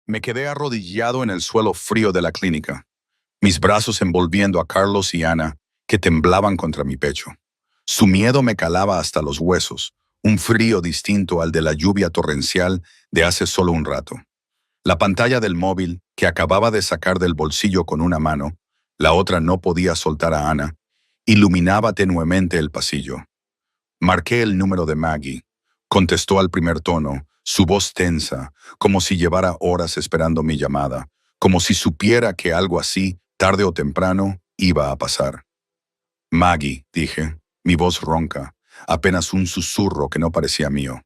Me quedé arrodillado en el suelo frío de la clínica, mis brazos envolviendo a Carlos y Ana, que temblaban contra mi pecho. Su miedo me calaba hasta los huesos, un frío distinto al de la lluvia torrencial de hace solo un rato. La pantalla del móvil, que acababa de sacar del bolsillo con una mano, la otra no podía soltar a Ana, iluminaba tenuemente el pasillo. Marqué el número de Maggie. Contestó al primer tono, su voz tensa, como si llevara horas esperando mi llamada, como si supiera que algo así, tarde o temprano, iba a pasar. Maggie, dije, mi voz ronca, apenas un susurro que no parecía mío.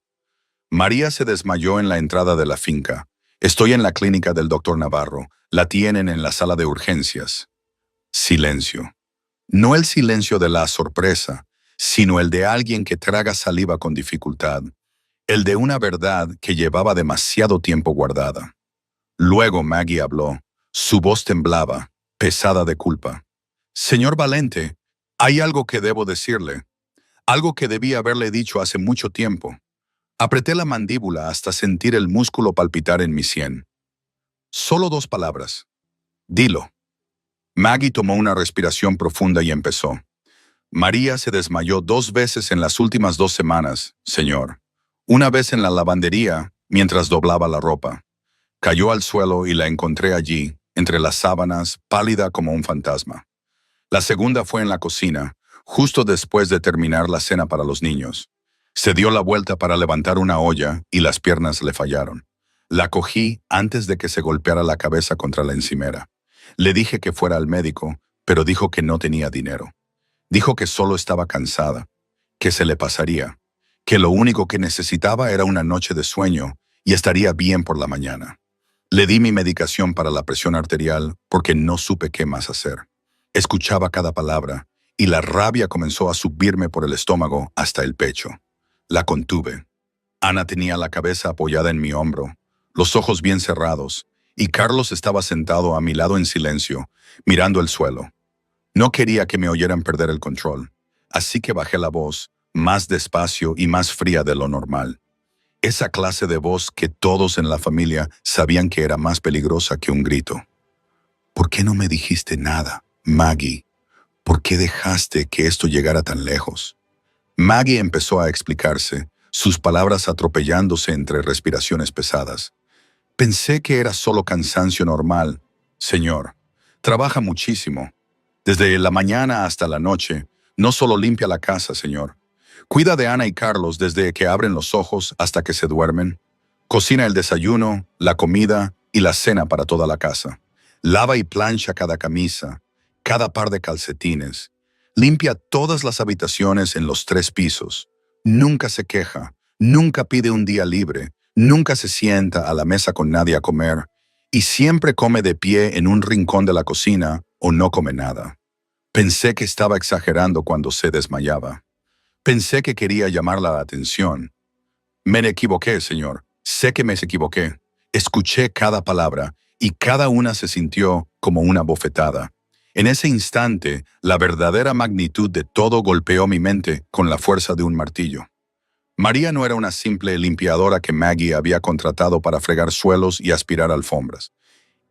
María se desmayó en la entrada de la finca. Estoy en la clínica del doctor Navarro. La tienen en la sala de urgencias. Silencio. No el silencio de la sorpresa, sino el de alguien que traga saliva con dificultad, el de una verdad que llevaba demasiado tiempo guardada. Luego Maggie habló. Su voz temblaba, pesada de culpa. Señor Valente, hay algo que debo decirle, algo que debí haberle dicho hace mucho tiempo. Apreté la mandíbula hasta sentir el músculo palpitar en mi sien. Solo 2 palabras. Dilo. Maggie tomó una respiración profunda y empezó. María se desmayó 2 veces en las últimas 2 semanas, señor. Una vez en la lavandería, mientras doblaba la ropa. Cayó al suelo y la encontré allí, entre las sábanas, pálida como un fantasma. La segunda fue en la cocina, justo después de terminar la cena para los niños. Se dio la vuelta para levantar una olla y las piernas le fallaron. La cogí antes de que se golpeara la cabeza contra la encimera. Le dije que fuera al médico, pero dijo que no tenía dinero. Dijo que solo estaba cansada, que se le pasaría, que lo único que necesitaba era una noche de sueño y estaría bien por la mañana. Le di mi medicación para la presión arterial porque no supe qué más hacer. Escuchaba cada palabra y la rabia comenzó a subirme por el estómago hasta el pecho. La contuve. Ana tenía la cabeza apoyada en mi hombro, los ojos bien cerrados, y Carlos estaba sentado a mi lado en silencio, mirando el suelo. No quería que me oyeran perder el control, así que bajé la voz, más despacio y más fría de lo normal. Esa clase de voz que todos en la familia sabían que era más peligrosa que un grito. ¿Por qué no me dijiste nada, Maggie? ¿Por qué dejaste que esto llegara tan lejos? Maggie empezó a explicarse, sus palabras atropellándose entre respiraciones pesadas. Pensé que era solo cansancio normal. Señor, trabaja muchísimo. Desde la mañana hasta la noche, no solo limpia la casa, señor. Cuida de Ana y Carlos desde que abren los ojos hasta que se duermen. Cocina el desayuno, la comida y la cena para toda la casa. Lava y plancha cada camisa, cada par de calcetines. Limpia todas las habitaciones en los 3 pisos. Nunca se queja, nunca pide un día libre, nunca se sienta a la mesa con nadie a comer y siempre come de pie en un rincón de la cocina o no come nada. Pensé que estaba exagerando cuando se desmayaba. Pensé que quería llamar la atención. Me equivoqué, señor. Sé que me equivoqué. Escuché cada palabra y cada una se sintió como una bofetada. En ese instante, la verdadera magnitud de todo golpeó mi mente con la fuerza de un martillo. María no era una simple limpiadora que Maggie había contratado para fregar suelos y aspirar alfombras.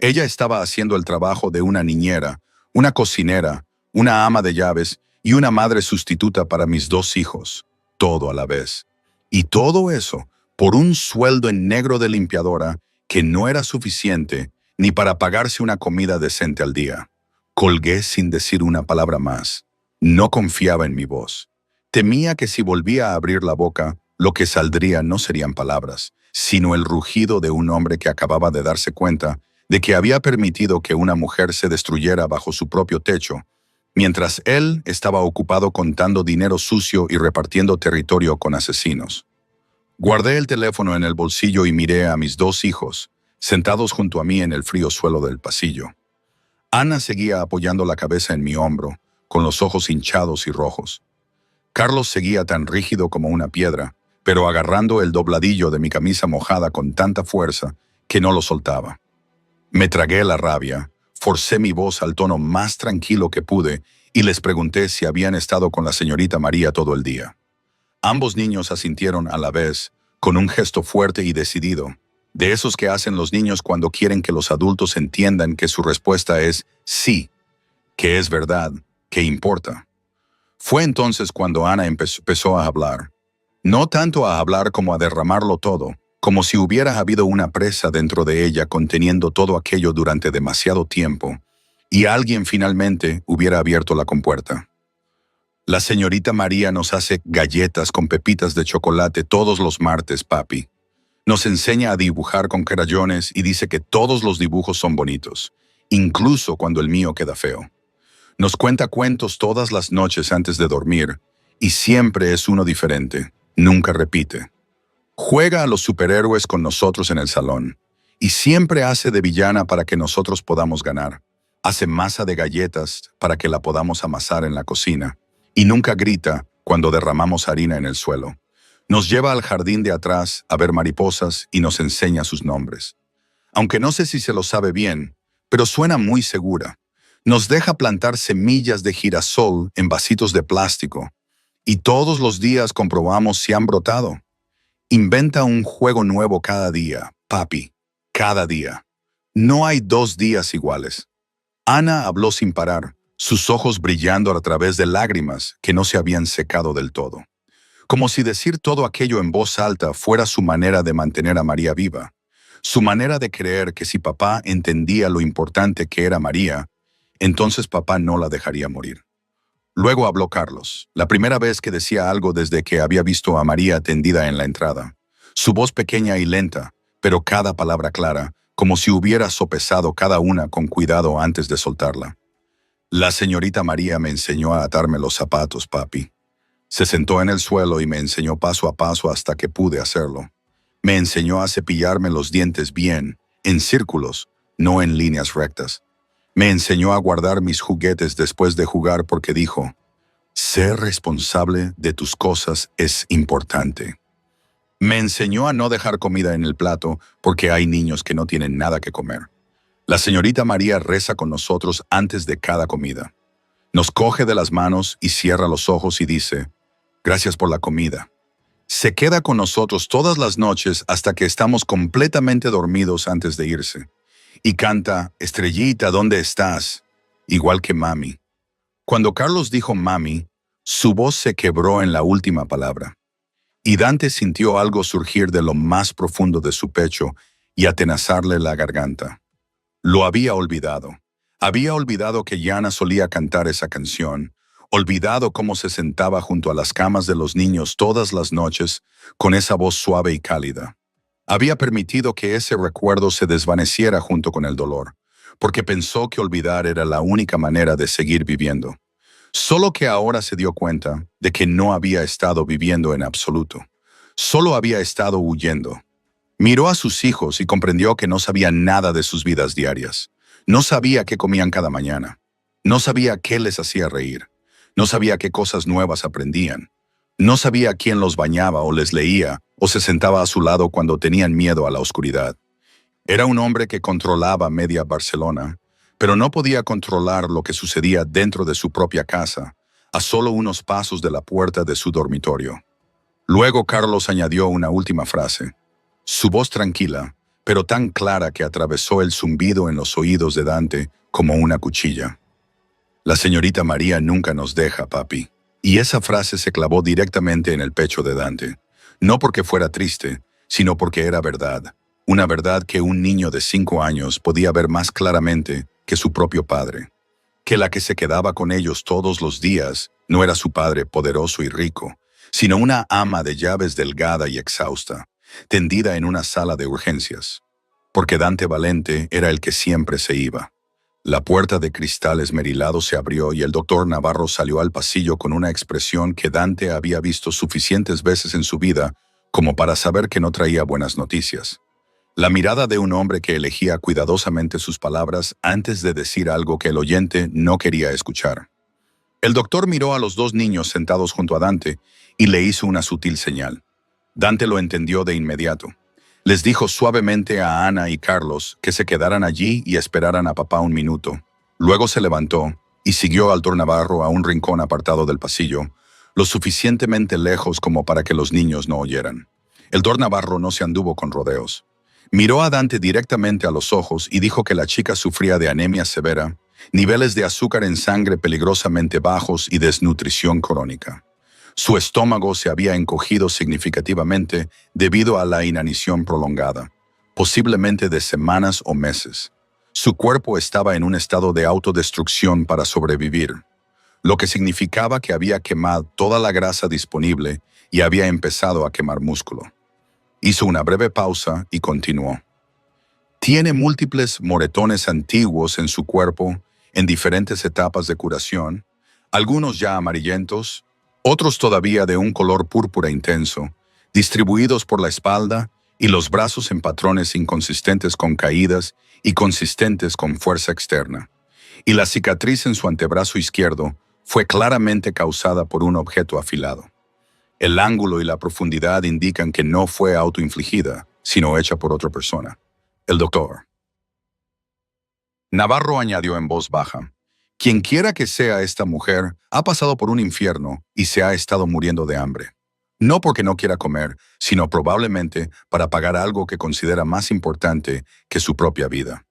Ella estaba haciendo el trabajo de una niñera, una cocinera, una ama de llaves y una madre sustituta para mis 2 hijos, todo a la vez. Y todo eso por un sueldo en negro de limpiadora que no era suficiente ni para pagarse una comida decente al día. Colgué sin decir una palabra más. No confiaba en mi voz. Temía que si volvía a abrir la boca, lo que saldría no serían palabras, sino el rugido de un hombre que acababa de darse cuenta de que había permitido que una mujer se destruyera bajo su propio techo, mientras él estaba ocupado contando dinero sucio y repartiendo territorio con asesinos. Guardé el teléfono en el bolsillo y miré a mis 2 hijos, sentados junto a mí en el frío suelo del pasillo. Ana seguía apoyando la cabeza en mi hombro, con los ojos hinchados y rojos. Carlos seguía tan rígido como una piedra, pero agarrando el dobladillo de mi camisa mojada con tanta fuerza que no lo soltaba. Me tragué la rabia, forcé mi voz al tono más tranquilo que pude y les pregunté si habían estado con la señorita María todo el día. Ambos niños asintieron a la vez, con un gesto fuerte y decidido. De esos que hacen los niños cuando quieren que los adultos entiendan que su respuesta es sí, que es verdad, que importa. Fue entonces cuando Ana empezó a hablar. No tanto a hablar como a derramarlo todo, como si hubiera habido una presa dentro de ella conteniendo todo aquello durante demasiado tiempo, y alguien finalmente hubiera abierto la compuerta. La señorita María nos hace galletas con pepitas de chocolate todos los martes, papi. Nos enseña a dibujar con crayones y dice que todos los dibujos son bonitos, incluso cuando el mío queda feo. Nos cuenta cuentos todas las noches antes de dormir, y siempre es uno diferente, nunca repite. Juega a los superhéroes con nosotros en el salón, y siempre hace de villana para que nosotros podamos ganar. Hace masa de galletas para que la podamos amasar en la cocina, y nunca grita cuando derramamos harina en el suelo. Nos lleva al jardín de atrás a ver mariposas y nos enseña sus nombres. Aunque no sé si se lo sabe bien, pero suena muy segura. Nos deja plantar semillas de girasol en vasitos de plástico, y todos los días comprobamos si han brotado. Inventa un juego nuevo cada día, papi, cada día. No hay 2 días iguales. Ana habló sin parar, sus ojos brillando a través de lágrimas que no se habían secado del todo. Como si decir todo aquello en voz alta fuera su manera de mantener a María viva, su manera de creer que si papá entendía lo importante que era María, entonces papá no la dejaría morir. Luego habló Carlos, la primera vez que decía algo desde que había visto a María tendida en la entrada. Su voz pequeña y lenta, pero cada palabra clara, como si hubiera sopesado cada una con cuidado antes de soltarla. La señorita María me enseñó a atarme los zapatos, papi. Se sentó en el suelo y me enseñó paso a paso hasta que pude hacerlo. Me enseñó a cepillarme los dientes bien, en círculos, no en líneas rectas. Me enseñó a guardar mis juguetes después de jugar porque dijo, ser responsable de tus cosas es importante. Me enseñó a no dejar comida en el plato porque hay niños que no tienen nada que comer. La señorita María reza con nosotros antes de cada comida. Nos coge de las manos y cierra los ojos y dice, gracias por la comida. Se queda con nosotros todas las noches hasta que estamos completamente dormidos antes de irse. Y canta, Estrellita, ¿dónde estás? Igual que mami. Cuando Carlos dijo mami, su voz se quebró en la última palabra. Y Dante sintió algo surgir de lo más profundo de su pecho y atenazarle la garganta. Lo había olvidado. Había olvidado que Yana solía cantar esa canción, olvidado cómo se sentaba junto a las camas de los niños todas las noches con esa voz suave y cálida. Había permitido que ese recuerdo se desvaneciera junto con el dolor, porque pensó que olvidar era la única manera de seguir viviendo. Solo que ahora se dio cuenta de que no había estado viviendo en absoluto. Solo había estado huyendo. Miró a sus hijos y comprendió que no sabía nada de sus vidas diarias. No sabía qué comían cada mañana. No sabía qué les hacía reír. No sabía qué cosas nuevas aprendían. No sabía quién los bañaba o les leía o se sentaba a su lado cuando tenían miedo a la oscuridad. Era un hombre que controlaba media Barcelona, pero no podía controlar lo que sucedía dentro de su propia casa, a solo unos pasos de la puerta de su dormitorio. Luego Carlos añadió una última frase. Su voz tranquila, pero tan clara que atravesó el zumbido en los oídos de Dante como una cuchilla. La señorita María nunca nos deja, papi. Y esa frase se clavó directamente en el pecho de Dante. No porque fuera triste, sino porque era verdad. Una verdad que un niño de 5 años podía ver más claramente que su propio padre. Que la que se quedaba con ellos todos los días no era su padre poderoso y rico, sino una ama de llaves delgada y exhausta, tendida en una sala de urgencias. Porque Dante Valente era el que siempre se iba. La puerta de cristal esmerilado se abrió y el doctor Navarro salió al pasillo con una expresión que Dante había visto suficientes veces en su vida como para saber que no traía buenas noticias. La mirada de un hombre que elegía cuidadosamente sus palabras antes de decir algo que el oyente no quería escuchar. El doctor miró a los 2 niños sentados junto a Dante y le hizo una sutil señal. Dante lo entendió de inmediato. Les dijo suavemente a Ana y Carlos que se quedaran allí y esperaran a papá un minuto. Luego se levantó y siguió al doctor Navarro a un rincón apartado del pasillo, lo suficientemente lejos como para que los niños no oyeran. El doctor Navarro no se anduvo con rodeos. Miró a Dante directamente a los ojos y dijo que la chica sufría de anemia severa, niveles de azúcar en sangre peligrosamente bajos y desnutrición crónica. Su estómago se había encogido significativamente debido a la inanición prolongada, posiblemente de semanas o meses. Su cuerpo estaba en un estado de autodestrucción para sobrevivir, lo que significaba que había quemado toda la grasa disponible y había empezado a quemar músculo. Hizo una breve pausa y continuó. Tiene múltiples moretones antiguos en su cuerpo en diferentes etapas de curación, algunos ya amarillentos, otros todavía de un color púrpura intenso, distribuidos por la espalda y los brazos en patrones inconsistentes con caídas y consistentes con fuerza externa. Y la cicatriz en su antebrazo izquierdo fue claramente causada por un objeto afilado. El ángulo y la profundidad indican que no fue autoinfligida, sino hecha por otra persona. El doctor. Navarro añadió en voz baja: Quienquiera que sea esta mujer, ha pasado por un infierno y se ha estado muriendo de hambre. No porque no quiera comer, sino probablemente para pagar algo que considera más importante que su propia vida.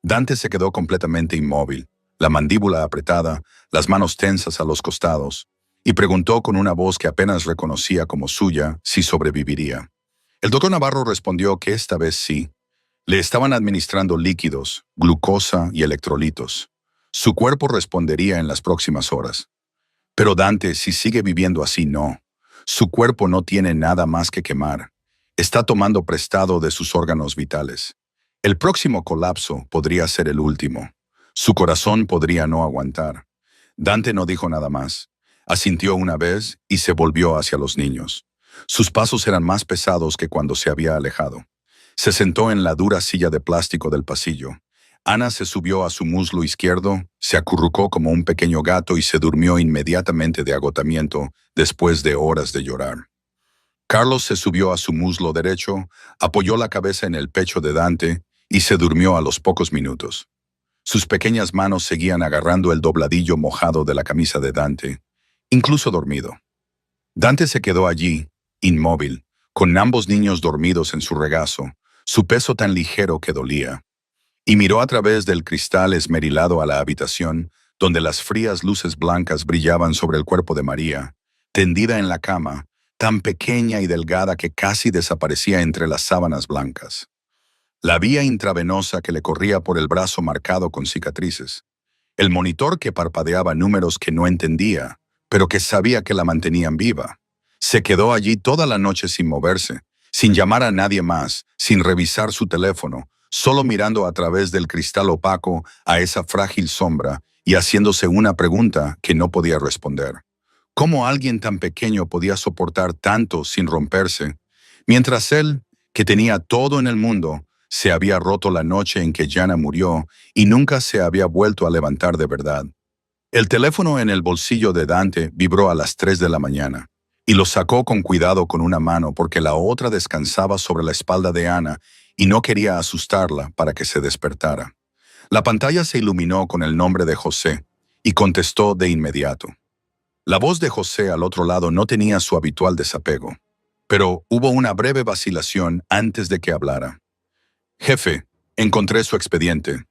Dante se quedó completamente inmóvil, la mandíbula apretada, las manos tensas a los costados, y preguntó con una voz que apenas reconocía como suya si sobreviviría. El doctor Navarro respondió que esta vez sí. Le estaban administrando líquidos, glucosa y electrolitos. Su cuerpo respondería en las próximas horas. Pero Dante, si sigue viviendo así, no. Su cuerpo no tiene nada más que quemar. Está tomando prestado de sus órganos vitales. El próximo colapso podría ser el último. Su corazón podría no aguantar. Dante no dijo nada más. Asintió una vez y se volvió hacia los niños. Sus pasos eran más pesados que cuando se había alejado. Se sentó en la dura silla de plástico del pasillo. Ana se subió a su muslo izquierdo, se acurrucó como un pequeño gato y se durmió inmediatamente de agotamiento después de horas de llorar. Carlos se subió a su muslo derecho, apoyó la cabeza en el pecho de Dante y se durmió a los pocos minutos. Sus pequeñas manos seguían agarrando el dobladillo mojado de la camisa de Dante, incluso dormido. Dante se quedó allí, inmóvil, con ambos niños dormidos en su regazo, su peso tan ligero que dolía, y miró a través del cristal esmerilado a la habitación, donde las frías luces blancas brillaban sobre el cuerpo de María, tendida en la cama, tan pequeña y delgada que casi desaparecía entre las sábanas blancas. La vía intravenosa que le corría por el brazo marcado con cicatrices, el monitor que parpadeaba números que no entendía, pero que sabía que la mantenían viva. Se quedó allí toda la noche sin moverse, sin llamar a nadie más, sin revisar su teléfono, solo mirando a través del cristal opaco a esa frágil sombra y haciéndose una pregunta que no podía responder. ¿Cómo alguien tan pequeño podía soportar tanto sin romperse, mientras él, que tenía todo en el mundo, se había roto la noche en que Jana murió y nunca se había vuelto a levantar de verdad? El teléfono en el bolsillo de Dante vibró a las 3 de la mañana, y lo sacó con cuidado con una mano porque la otra descansaba sobre la espalda de Ana y no quería asustarla para que se despertara. La pantalla se iluminó con el nombre de José y contestó de inmediato. La voz de José al otro lado no tenía su habitual desapego, pero hubo una breve vacilación antes de que hablara. «Jefe, encontré su expediente».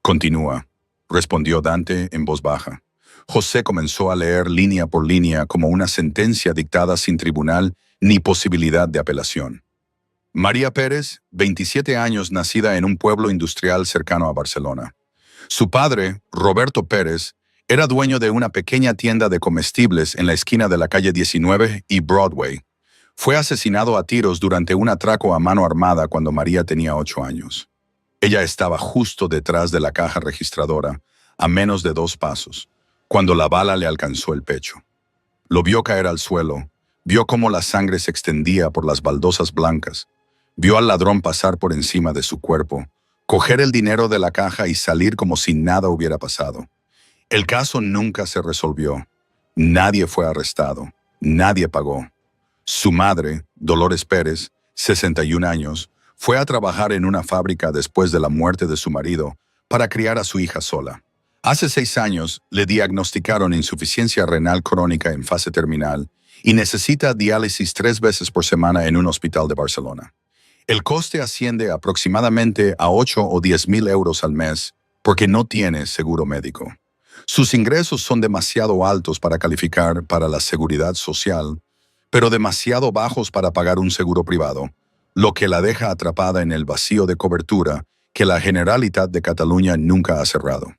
«Continúa», respondió Dante en voz baja. José comenzó a leer línea por línea como una sentencia dictada sin tribunal ni posibilidad de apelación. María Pérez, 27 años, nacida en un pueblo industrial cercano a Barcelona. Su padre, Roberto Pérez, era dueño de una pequeña tienda de comestibles en la esquina de la calle 19 y Broadway. Fue asesinado a tiros durante un atraco a mano armada cuando María tenía 8 años. Ella estaba justo detrás de la caja registradora, a menos de 2 pasos, cuando la bala le alcanzó el pecho. Lo vio caer al suelo, vio cómo la sangre se extendía por las baldosas blancas, vio al ladrón pasar por encima de su cuerpo, coger el dinero de la caja y salir como si nada hubiera pasado. El caso nunca se resolvió. Nadie fue arrestado. Nadie pagó. Su madre, Dolores Pérez, 61 años, fue a trabajar en una fábrica después de la muerte de su marido para criar a su hija sola. Hace 6 años le diagnosticaron insuficiencia renal crónica en fase terminal y necesita diálisis 3 veces por semana en un hospital de Barcelona. El coste asciende aproximadamente a 8 o 10 mil euros al mes porque no tiene seguro médico. Sus ingresos son demasiado altos para calificar para la seguridad social, pero demasiado bajos para pagar un seguro privado, lo que la deja atrapada en el vacío de cobertura que la Generalitat de Cataluña nunca ha cerrado.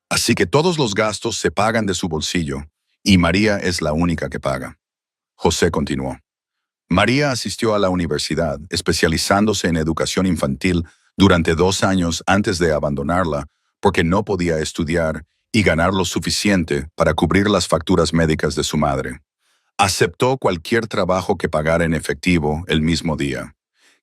Así que todos los gastos se pagan de su bolsillo, y María es la única que paga. José continuó. María asistió a la universidad, especializándose en educación infantil durante 2 años antes de abandonarla, porque no podía estudiar y ganar lo suficiente para cubrir las facturas médicas de su madre. Aceptó cualquier trabajo que pagara en efectivo el mismo día.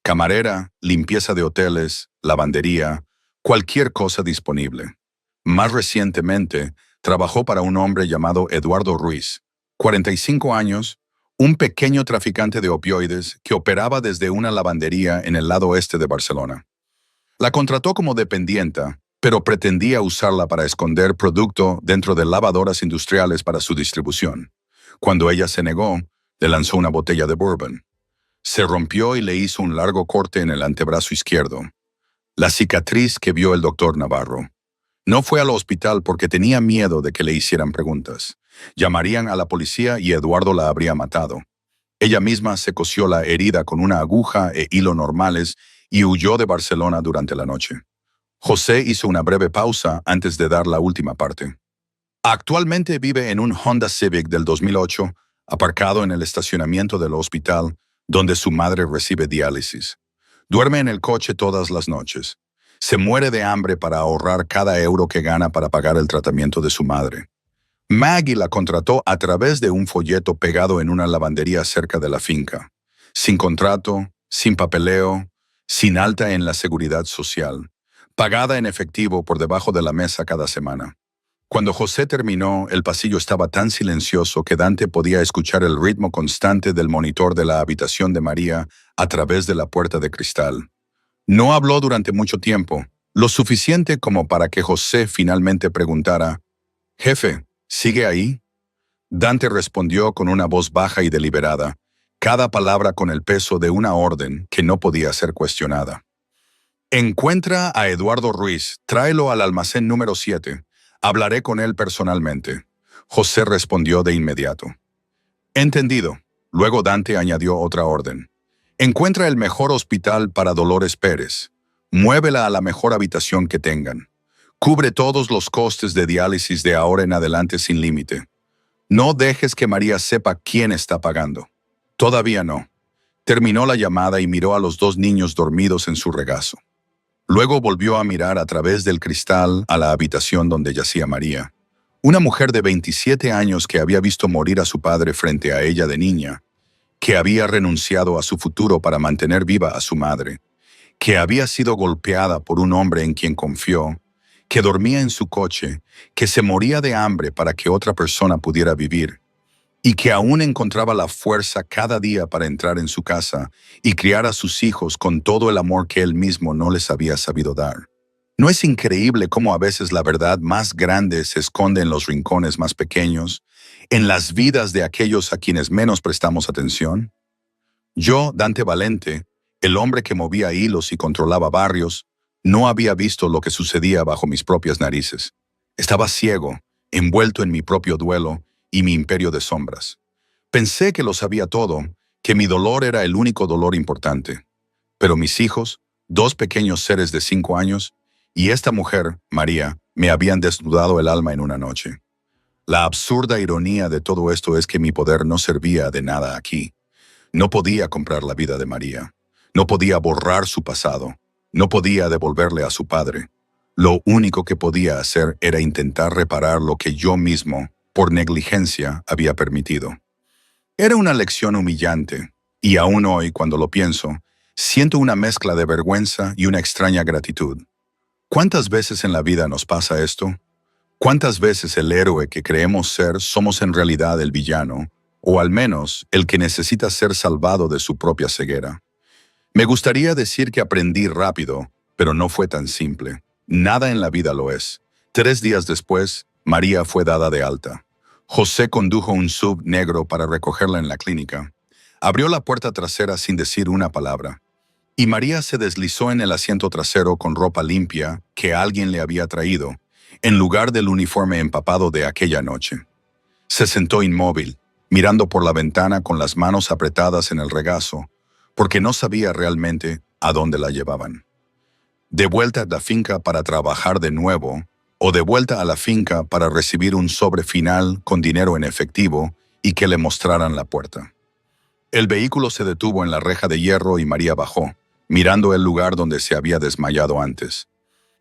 Camarera, limpieza de hoteles, lavandería, cualquier cosa disponible. Más recientemente, trabajó para un hombre llamado Eduardo Ruiz, 45 años, un pequeño traficante de opioides que operaba desde una lavandería en el lado este de Barcelona. La contrató como dependienta, pero pretendía usarla para esconder producto dentro de lavadoras industriales para su distribución. Cuando ella se negó, le lanzó una botella de bourbon. Se rompió y le hizo un largo corte en el antebrazo izquierdo, la cicatriz que vio el doctor Navarro. No fue al hospital porque tenía miedo de que le hicieran preguntas. Llamarían a la policía y Eduardo la habría matado. Ella misma se cosió la herida con una aguja e hilo normales y huyó de Barcelona durante la noche. José hizo una breve pausa antes de dar la última parte. Actualmente vive en un Honda Civic del 2008, aparcado en el estacionamiento del hospital, donde su madre recibe diálisis. Duerme en el coche todas las noches. Se muere de hambre para ahorrar cada euro que gana para pagar el tratamiento de su madre. Maggie la contrató a través de un folleto pegado en una lavandería cerca de la finca. Sin contrato, sin papeleo, sin alta en la seguridad social. Pagada en efectivo por debajo de la mesa cada semana. Cuando José terminó, el pasillo estaba tan silencioso que Dante podía escuchar el ritmo constante del monitor de la habitación de María a través de la puerta de cristal. No habló durante mucho tiempo, lo suficiente como para que José finalmente preguntara: «Jefe, ¿sigue ahí?». Dante respondió con una voz baja y deliberada, cada palabra con el peso de una orden que no podía ser cuestionada. «Encuentra a Eduardo Ruiz, tráelo al almacén número 7. Hablaré con él personalmente». José respondió de inmediato. «Entendido». Luego Dante añadió otra orden. «Encuentra el mejor hospital para Dolores Pérez. Muévela a la mejor habitación que tengan. Cubre todos los costes de diálisis de ahora en adelante sin límite. No dejes que María sepa quién está pagando». Todavía no. Terminó la llamada y miró a los 2 niños dormidos en su regazo. Luego volvió a mirar a través del cristal a la habitación donde yacía María. Una mujer de 27 años que había visto morir a su padre frente a ella de niña, que había renunciado a su futuro para mantener viva a su madre, que había sido golpeada por un hombre en quien confió, que dormía en su coche, que se moría de hambre para que otra persona pudiera vivir, y que aún encontraba la fuerza cada día para entrar en su casa y criar a sus hijos con todo el amor que él mismo no les había sabido dar. ¿No es increíble cómo a veces la verdad más grande se esconde en los rincones más pequeños, en las vidas de aquellos a quienes menos prestamos atención? Yo, Dante Valente, el hombre que movía hilos y controlaba barrios, no había visto lo que sucedía bajo mis propias narices. Estaba ciego, envuelto en mi propio duelo y mi imperio de sombras. Pensé que lo sabía todo, que mi dolor era el único dolor importante. Pero mis hijos, 2 pequeños seres de 5 años, y esta mujer, María, me habían desnudado el alma en una noche. La absurda ironía de todo esto es que mi poder no servía de nada aquí. No podía comprar la vida de María. No podía borrar su pasado. No podía devolverle a su padre. Lo único que podía hacer era intentar reparar lo que yo mismo, por negligencia, había permitido. Era una lección humillante, y aún hoy, cuando lo pienso, siento una mezcla de vergüenza y una extraña gratitud. ¿Cuántas veces en la vida nos pasa esto? ¿Cuántas veces el héroe que creemos ser somos en realidad el villano, o al menos el que necesita ser salvado de su propia ceguera? Me gustaría decir que aprendí rápido, pero no fue tan simple. Nada en la vida lo es. 3 días después, María fue dada de alta. José condujo un SUV negro para recogerla en la clínica. Abrió la puerta trasera sin decir una palabra. Y María se deslizó en el asiento trasero con ropa limpia que alguien le había traído, en lugar del uniforme empapado de aquella noche. Se sentó inmóvil, mirando por la ventana con las manos apretadas en el regazo, porque no sabía realmente a dónde la llevaban. De vuelta a la finca para trabajar de nuevo, o de vuelta a la finca para recibir un sobre final con dinero en efectivo y que le mostraran la puerta. El vehículo se detuvo en la reja de hierro y María bajó, mirando el lugar donde se había desmayado antes.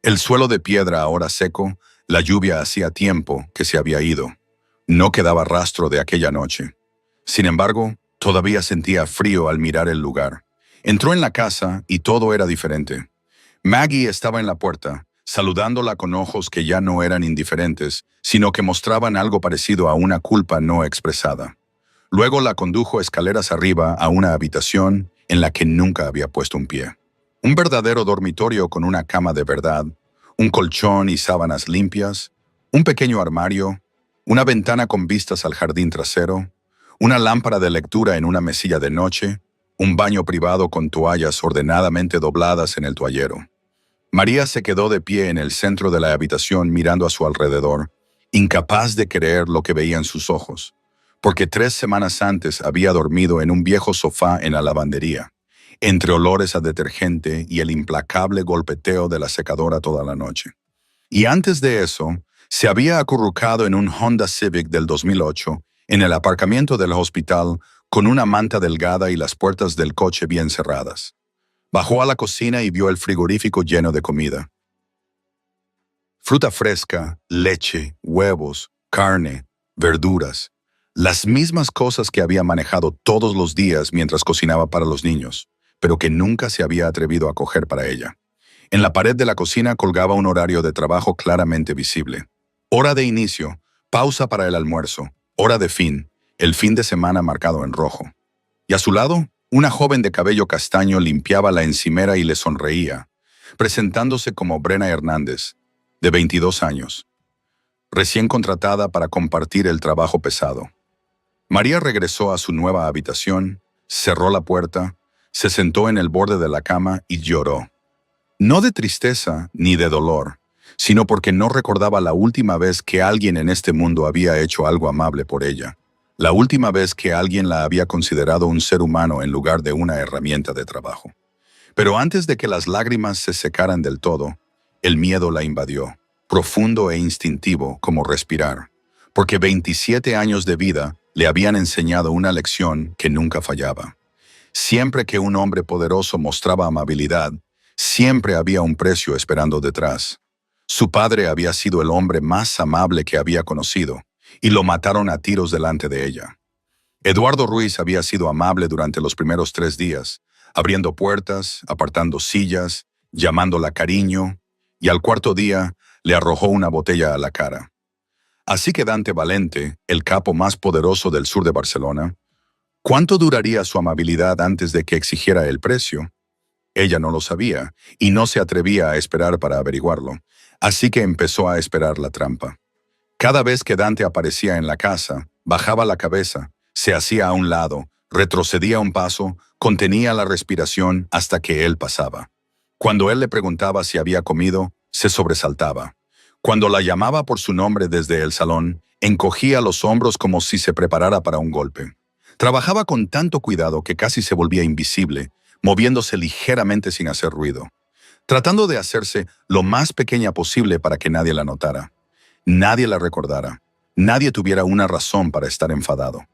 El suelo de piedra ahora seco, la lluvia hacía tiempo que se había ido. No quedaba rastro de aquella noche. Sin embargo, todavía sentía frío al mirar el lugar. Entró en la casa y todo era diferente. Maggie estaba en la puerta, saludándola con ojos que ya no eran indiferentes, sino que mostraban algo parecido a una culpa no expresada. Luego la condujo escaleras arriba a una habitación en la que nunca había puesto un pie. Un verdadero dormitorio con una cama de verdad, un colchón y sábanas limpias, un pequeño armario, una ventana con vistas al jardín trasero, una lámpara de lectura en una mesilla de noche, un baño privado con toallas ordenadamente dobladas en el toallero. María se quedó de pie en el centro de la habitación mirando a su alrededor, incapaz de creer lo que veía en sus ojos, porque 3 semanas antes había dormido en un viejo sofá en la lavandería, entre olores a detergente y el implacable golpeteo de la secadora toda la noche. Y antes de eso, se había acurrucado en un Honda Civic del 2008 en el aparcamiento del hospital con una manta delgada y las puertas del coche bien cerradas. Bajó a la cocina y vio el frigorífico lleno de comida. Fruta fresca, leche, huevos, carne, verduras. Las mismas cosas que había manejado todos los días mientras cocinaba para los niños, pero que nunca se había atrevido a coger para ella. En la pared de la cocina colgaba un horario de trabajo claramente visible. Hora de inicio, pausa para el almuerzo, hora de fin, el fin de semana marcado en rojo. Y a su lado, una joven de cabello castaño limpiaba la encimera y le sonreía, presentándose como Brenna Hernández, de 22 años, recién contratada para compartir el trabajo pesado. María regresó a su nueva habitación, cerró la puerta, se sentó en el borde de la cama y lloró. No de tristeza ni de dolor, sino porque no recordaba la última vez que alguien en este mundo había hecho algo amable por ella. La última vez que alguien la había considerado un ser humano en lugar de una herramienta de trabajo. Pero antes de que las lágrimas se secaran del todo, el miedo la invadió, profundo e instintivo como respirar, porque 27 años de vida le habían enseñado una lección que nunca fallaba. Siempre que un hombre poderoso mostraba amabilidad, siempre había un precio esperando detrás. Su padre había sido el hombre más amable que había conocido, y lo mataron a tiros delante de ella. Eduardo Ruiz había sido amable durante los primeros 3 días, abriendo puertas, apartando sillas, llamándola cariño, y al 4.º día le arrojó una botella a la cara. Así que Dante Valente, el capo más poderoso del sur de Barcelona, ¿cuánto duraría su amabilidad antes de que exigiera el precio? Ella no lo sabía, y no se atrevía a esperar para averiguarlo, así que empezó a esperar la trampa. Cada vez que Dante aparecía en la casa, bajaba la cabeza, se hacía a un lado, retrocedía un paso, contenía la respiración hasta que él pasaba. Cuando él le preguntaba si había comido, se sobresaltaba. Cuando la llamaba por su nombre desde el salón, encogía los hombros como si se preparara para un golpe. Trabajaba con tanto cuidado que casi se volvía invisible, moviéndose ligeramente sin hacer ruido, tratando de hacerse lo más pequeña posible para que nadie la notara. Nadie la recordara. Nadie tuviera una razón para estar enfadado.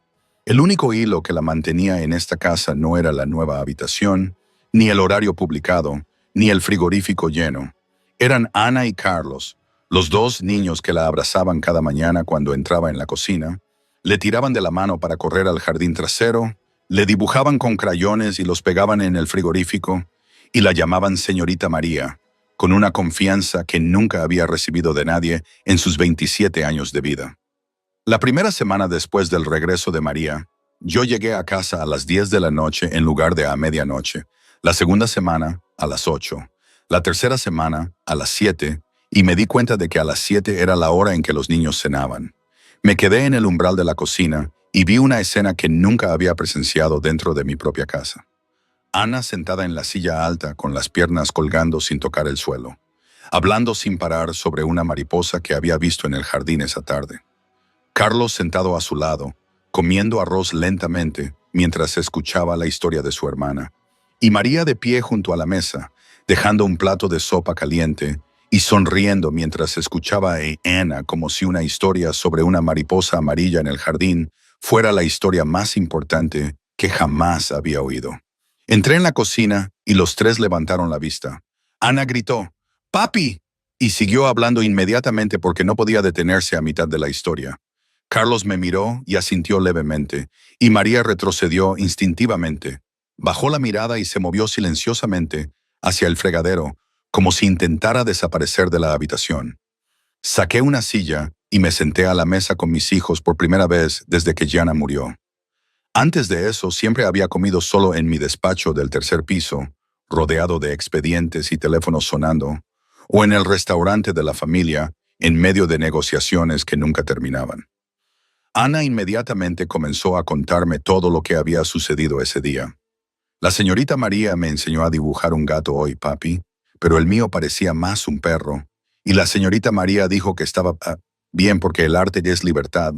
El único hilo que la mantenía en esta casa no era la nueva habitación, ni el horario publicado, ni el frigorífico lleno. Eran Ana y Carlos, los 2 niños que la abrazaban cada mañana cuando entraba en la cocina, le tiraban de la mano para correr al jardín trasero, le dibujaban con crayones y los pegaban en el frigorífico, y la llamaban señorita María, con una confianza que nunca había recibido de nadie en sus 27 años de vida. La primera semana después del regreso de María, yo llegué a casa a las 10 de la noche en lugar de a medianoche, la segunda semana a las 8, la tercera semana a las 7, y me di cuenta de que a las 7 era la hora en que los niños cenaban. Me quedé en el umbral de la cocina y vi una escena que nunca había presenciado dentro de mi propia casa. Ana sentada en la silla alta con las piernas colgando sin tocar el suelo, hablando sin parar sobre una mariposa que había visto en el jardín esa tarde. Carlos sentado a su lado, comiendo arroz lentamente mientras escuchaba la historia de su hermana, y María de pie junto a la mesa, dejando un plato de sopa caliente y sonriendo mientras escuchaba a Ana como si una historia sobre una mariposa amarilla en el jardín fuera la historia más importante que jamás había oído. Entré en la cocina y los tres levantaron la vista. Ana gritó, ¡Papi! Y siguió hablando inmediatamente porque no podía detenerse a mitad de la historia. Carlos me miró y asintió levemente, y María retrocedió instintivamente. Bajó la mirada y se movió silenciosamente hacia el fregadero, como si intentara desaparecer de la habitación. Saqué una silla y me senté a la mesa con mis hijos por primera vez desde que Gianna murió. Antes de eso, siempre había comido solo en mi despacho del tercer piso, rodeado de expedientes y teléfonos sonando, o en el restaurante de la familia, en medio de negociaciones que nunca terminaban. Ana inmediatamente comenzó a contarme todo lo que había sucedido ese día. La señorita María me enseñó a dibujar un gato hoy, papi, pero el mío parecía más un perro, y la señorita María dijo que estaba bien porque el arte ya es libertad.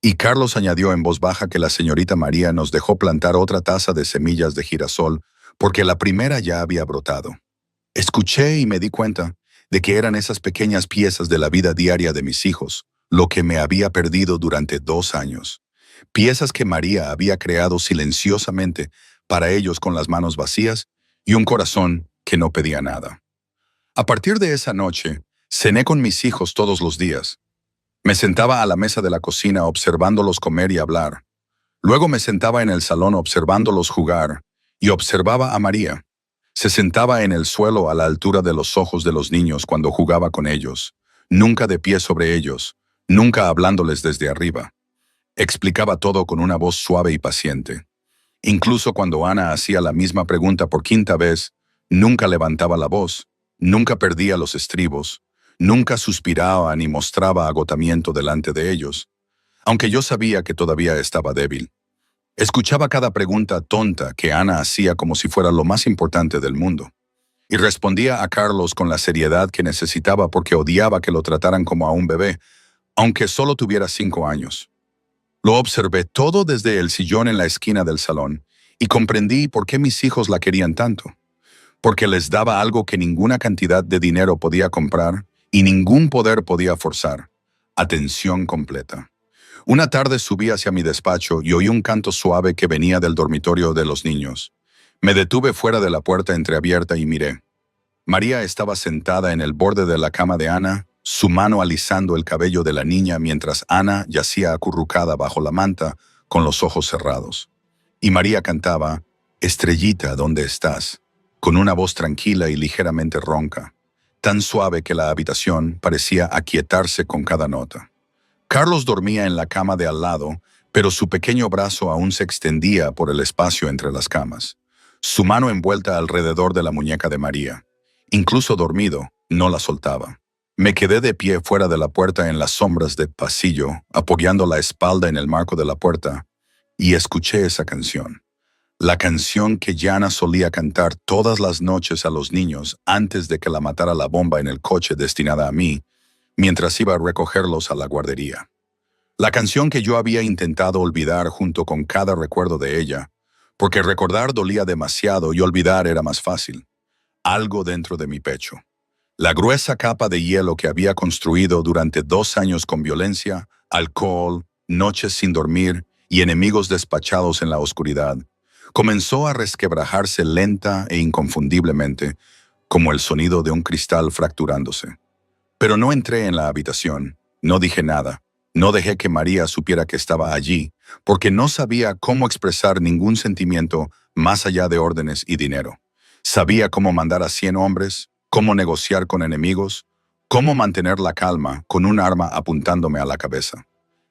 Y Carlos añadió en voz baja que la señorita María nos dejó plantar otra taza de semillas de girasol porque la primera ya había brotado. Escuché y me di cuenta de que eran esas pequeñas piezas de la vida diaria de mis hijos, lo que me había perdido durante 2 años. Piezas que María había creado silenciosamente para ellos con las manos vacías y un corazón que no pedía nada. A partir de esa noche, cené con mis hijos todos los días. Me sentaba a la mesa de la cocina observándolos comer y hablar. Luego me sentaba en el salón observándolos jugar y observaba a María. Se sentaba en el suelo a la altura de los ojos de los niños cuando jugaba con ellos, nunca de pie sobre ellos, nunca hablándoles desde arriba. Explicaba todo con una voz suave y paciente. Incluso cuando Ana hacía la misma pregunta por 5ª vez, nunca levantaba la voz, nunca perdía los estribos, nunca suspiraba ni mostraba agotamiento delante de ellos, aunque yo sabía que todavía estaba débil. Escuchaba cada pregunta tonta que Ana hacía como si fuera lo más importante del mundo, y respondía a Carlos con la seriedad que necesitaba porque odiaba que lo trataran como a un bebé, aunque solo tuviera 5 años. Lo observé todo desde el sillón en la esquina del salón y comprendí por qué mis hijos la querían tanto. Porque les daba algo que ninguna cantidad de dinero podía comprar y ningún poder podía forzar: atención completa. Una tarde subí hacia mi despacho y oí un canto suave que venía del dormitorio de los niños. Me detuve fuera de la puerta entreabierta y miré. María estaba sentada en el borde de la cama de Ana, su mano alisando el cabello de la niña mientras Ana yacía acurrucada bajo la manta con los ojos cerrados. Y María cantaba, «Estrellita, ¿dónde estás?», con una voz tranquila y ligeramente ronca, tan suave que la habitación parecía aquietarse con cada nota. Carlos dormía en la cama de al lado, pero su pequeño brazo aún se extendía por el espacio entre las camas, su mano envuelta alrededor de la muñeca de María. Incluso dormido, no la soltaba. Me quedé de pie fuera de la puerta en las sombras del pasillo, apoyando la espalda en el marco de la puerta, y escuché esa canción. La canción que Gianna solía cantar todas las noches a los niños antes de que la matara la bomba en el coche destinada a mí, mientras iba a recogerlos a la guardería. La canción que yo había intentado olvidar junto con cada recuerdo de ella, porque recordar dolía demasiado y olvidar era más fácil. Algo dentro de mi pecho. La gruesa capa de hielo que había construido durante 2 años con violencia, alcohol, noches sin dormir y enemigos despachados en la oscuridad, comenzó a resquebrajarse lenta e inconfundiblemente, como el sonido de un cristal fracturándose. Pero no entré en la habitación, no dije nada, no dejé que María supiera que estaba allí, porque no sabía cómo expresar ningún sentimiento más allá de órdenes y dinero. Sabía cómo mandar a 100 hombres, cómo negociar con enemigos, cómo mantener la calma con un arma apuntándome a la cabeza.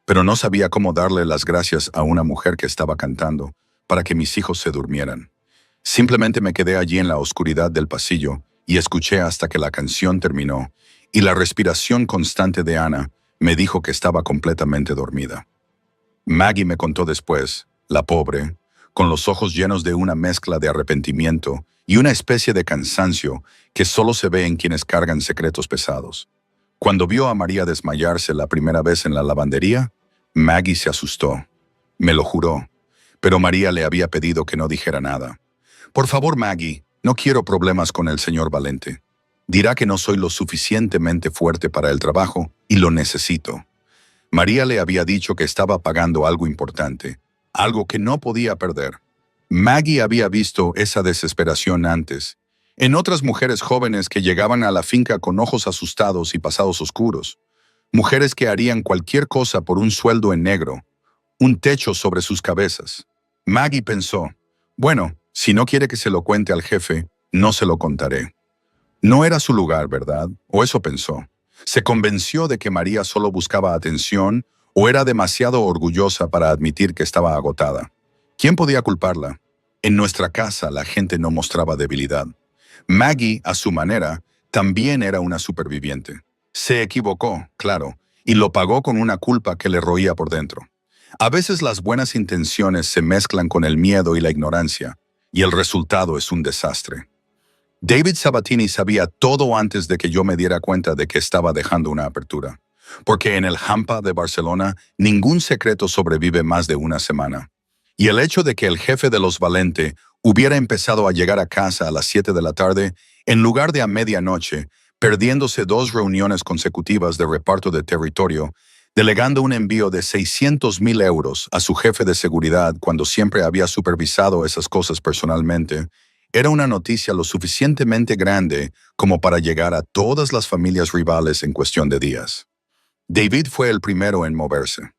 Pero no sabía cómo darle las gracias a una mujer que estaba cantando para que mis hijos se durmieran. Simplemente me quedé allí en la oscuridad del pasillo y escuché hasta que la canción terminó, y la respiración constante de Ana me dijo que estaba completamente dormida. Maggie me contó después, la pobre, con los ojos llenos de una mezcla de arrepentimiento y una especie de cansancio que solo se ve en quienes cargan secretos pesados. Cuando vio a María desmayarse la primera vez en la lavandería, Maggie se asustó. Me lo juró, pero María le había pedido que no dijera nada. Por favor, Maggie, no quiero problemas con el señor Valente. Dirá que no soy lo suficientemente fuerte para el trabajo y lo necesito. María le había dicho que estaba pagando algo importante, algo que no podía perder. Maggie había visto esa desesperación antes, en otras mujeres jóvenes que llegaban a la finca con ojos asustados y pasados oscuros, mujeres que harían cualquier cosa por un sueldo en negro, un techo sobre sus cabezas. Maggie pensó, bueno, si no quiere que se lo cuente al jefe, no se lo contaré. No era su lugar, ¿verdad? O eso pensó. Se convenció de que María solo buscaba atención o era demasiado orgullosa para admitir que estaba agotada. ¿Quién podía culparla? En nuestra casa la gente no mostraba debilidad. Maggie, a su manera, también era una superviviente. Se equivocó, claro, y lo pagó con una culpa que le roía por dentro. A veces las buenas intenciones se mezclan con el miedo y la ignorancia, y el resultado es un desastre. David Sabatini sabía todo antes de que yo me diera cuenta de que estaba dejando una apertura, porque en el Hampa de Barcelona ningún secreto sobrevive más de una semana. Y el hecho de que el jefe de los Valente hubiera empezado a llegar a casa a las 7 de la tarde, en lugar de a medianoche, perdiéndose 2 reuniones consecutivas de reparto de territorio, delegando un envío de 600,000 euros a su jefe de seguridad cuando siempre había supervisado esas cosas personalmente, era una noticia lo suficientemente grande como para llegar a todas las familias rivales en cuestión de días. David fue el primero en moverse.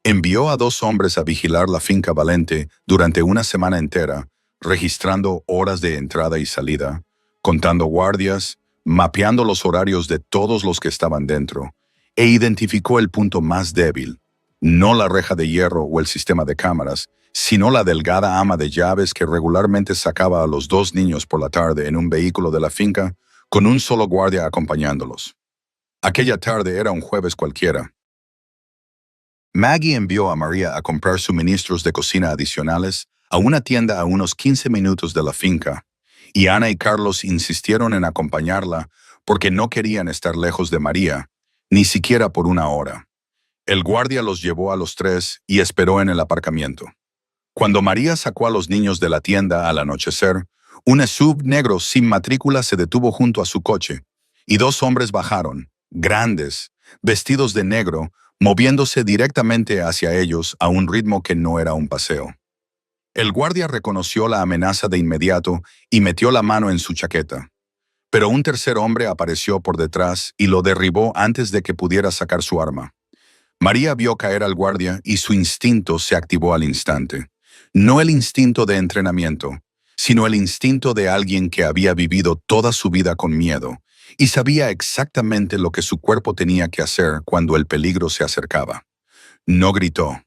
Envió a 2 hombres a vigilar la finca Valente durante una semana entera, registrando horas de entrada y salida, contando guardias, mapeando los horarios de todos los que estaban dentro, e identificó el punto más débil, no la reja de hierro o el sistema de cámaras, sino la delgada ama de llaves que regularmente sacaba a los 2 niños por la tarde en un vehículo de la finca, con un solo guardia acompañándolos. Aquella tarde era un jueves cualquiera. Maggie envió a María a comprar suministros de cocina adicionales a una tienda a unos 15 minutos de la finca, y Ana y Carlos insistieron en acompañarla porque no querían estar lejos de María, ni siquiera por una hora. El guardia los llevó a los 3 y esperó en el aparcamiento. Cuando María sacó a los niños de la tienda al anochecer, un SUV negro sin matrícula se detuvo junto a su coche, y 2 hombres bajaron, grandes, vestidos de negro, moviéndose directamente hacia ellos a un ritmo que no era un paseo. El guardia reconoció la amenaza de inmediato y metió la mano en su chaqueta. Pero un tercer hombre apareció por detrás y lo derribó antes de que pudiera sacar su arma. María vio caer al guardia y su instinto se activó al instante. No el instinto de entrenamiento, sino el instinto de alguien que había vivido toda su vida con miedo y sabía exactamente lo que su cuerpo tenía que hacer cuando el peligro se acercaba. No gritó,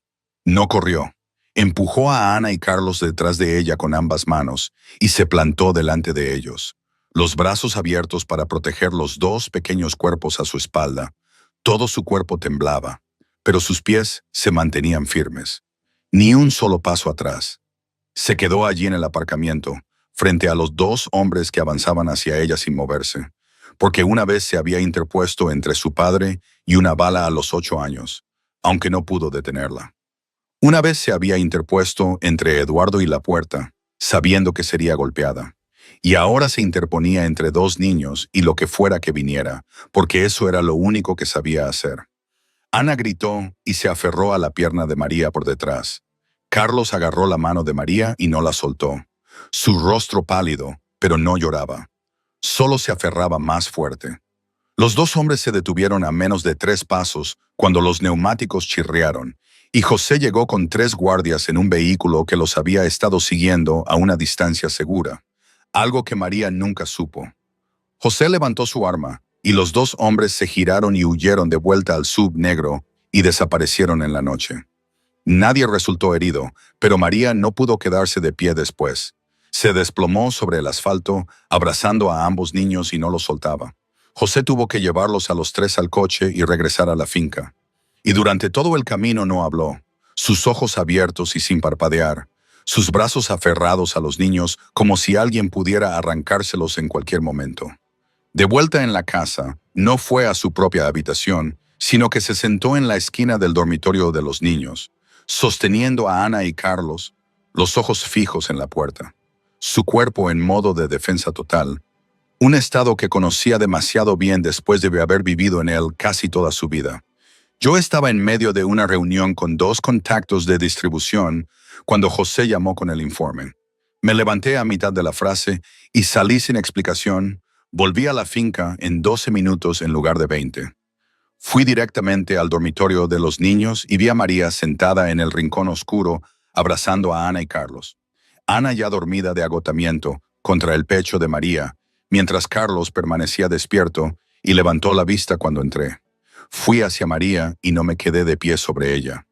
no corrió. Empujó a Ana y Carlos detrás de ella con ambas manos y se plantó delante de ellos, los brazos abiertos para proteger los 2 pequeños cuerpos a su espalda. Todo su cuerpo temblaba, pero sus pies se mantenían firmes. Ni un solo paso atrás. Se quedó allí en el aparcamiento, frente a los 2 hombres que avanzaban hacia ella sin moverse, porque una vez se había interpuesto entre su padre y una bala a los 8 años, aunque no pudo detenerla. Una vez se había interpuesto entre Eduardo y la puerta, sabiendo que sería golpeada, y ahora se interponía entre 2 niños y lo que fuera que viniera, porque eso era lo único que sabía hacer. Ana gritó y se aferró a la pierna de María por detrás. Carlos agarró la mano de María y no la soltó. Su rostro pálido, pero no lloraba. Solo se aferraba más fuerte. Los 2 hombres se detuvieron a menos de 3 pasos cuando los neumáticos chirriaron, y José llegó con 3 guardias en un vehículo que los había estado siguiendo a una distancia segura, algo que María nunca supo. José levantó su arma, y los 2 hombres se giraron y huyeron de vuelta al SUV negro y desaparecieron en la noche. Nadie resultó herido, pero María no pudo quedarse de pie después. Se desplomó sobre el asfalto, abrazando a ambos niños y no los soltaba. José tuvo que llevarlos a los 3 al coche y regresar a la finca. Y durante todo el camino no habló, sus ojos abiertos y sin parpadear, sus brazos aferrados a los niños como si alguien pudiera arrancárselos en cualquier momento. De vuelta en la casa, no fue a su propia habitación, sino que se sentó en la esquina del dormitorio de los niños, sosteniendo a Ana y Carlos, los ojos fijos en la puerta, su cuerpo en modo de defensa total, un estado que conocía demasiado bien después de haber vivido en él casi toda su vida. Yo estaba en medio de una reunión con 2 contactos de distribución cuando José llamó con el informe. Me levanté a mitad de la frase y salí sin explicación. Volví a la finca en 12 minutos en lugar de 20. Fui directamente al dormitorio de los niños y vi a María sentada en el rincón oscuro, abrazando a Ana y Carlos. Ana ya dormida de agotamiento, contra el pecho de María, mientras Carlos permanecía despierto y levantó la vista cuando entré. Fui hacia María y no me quedé de pie sobre ella.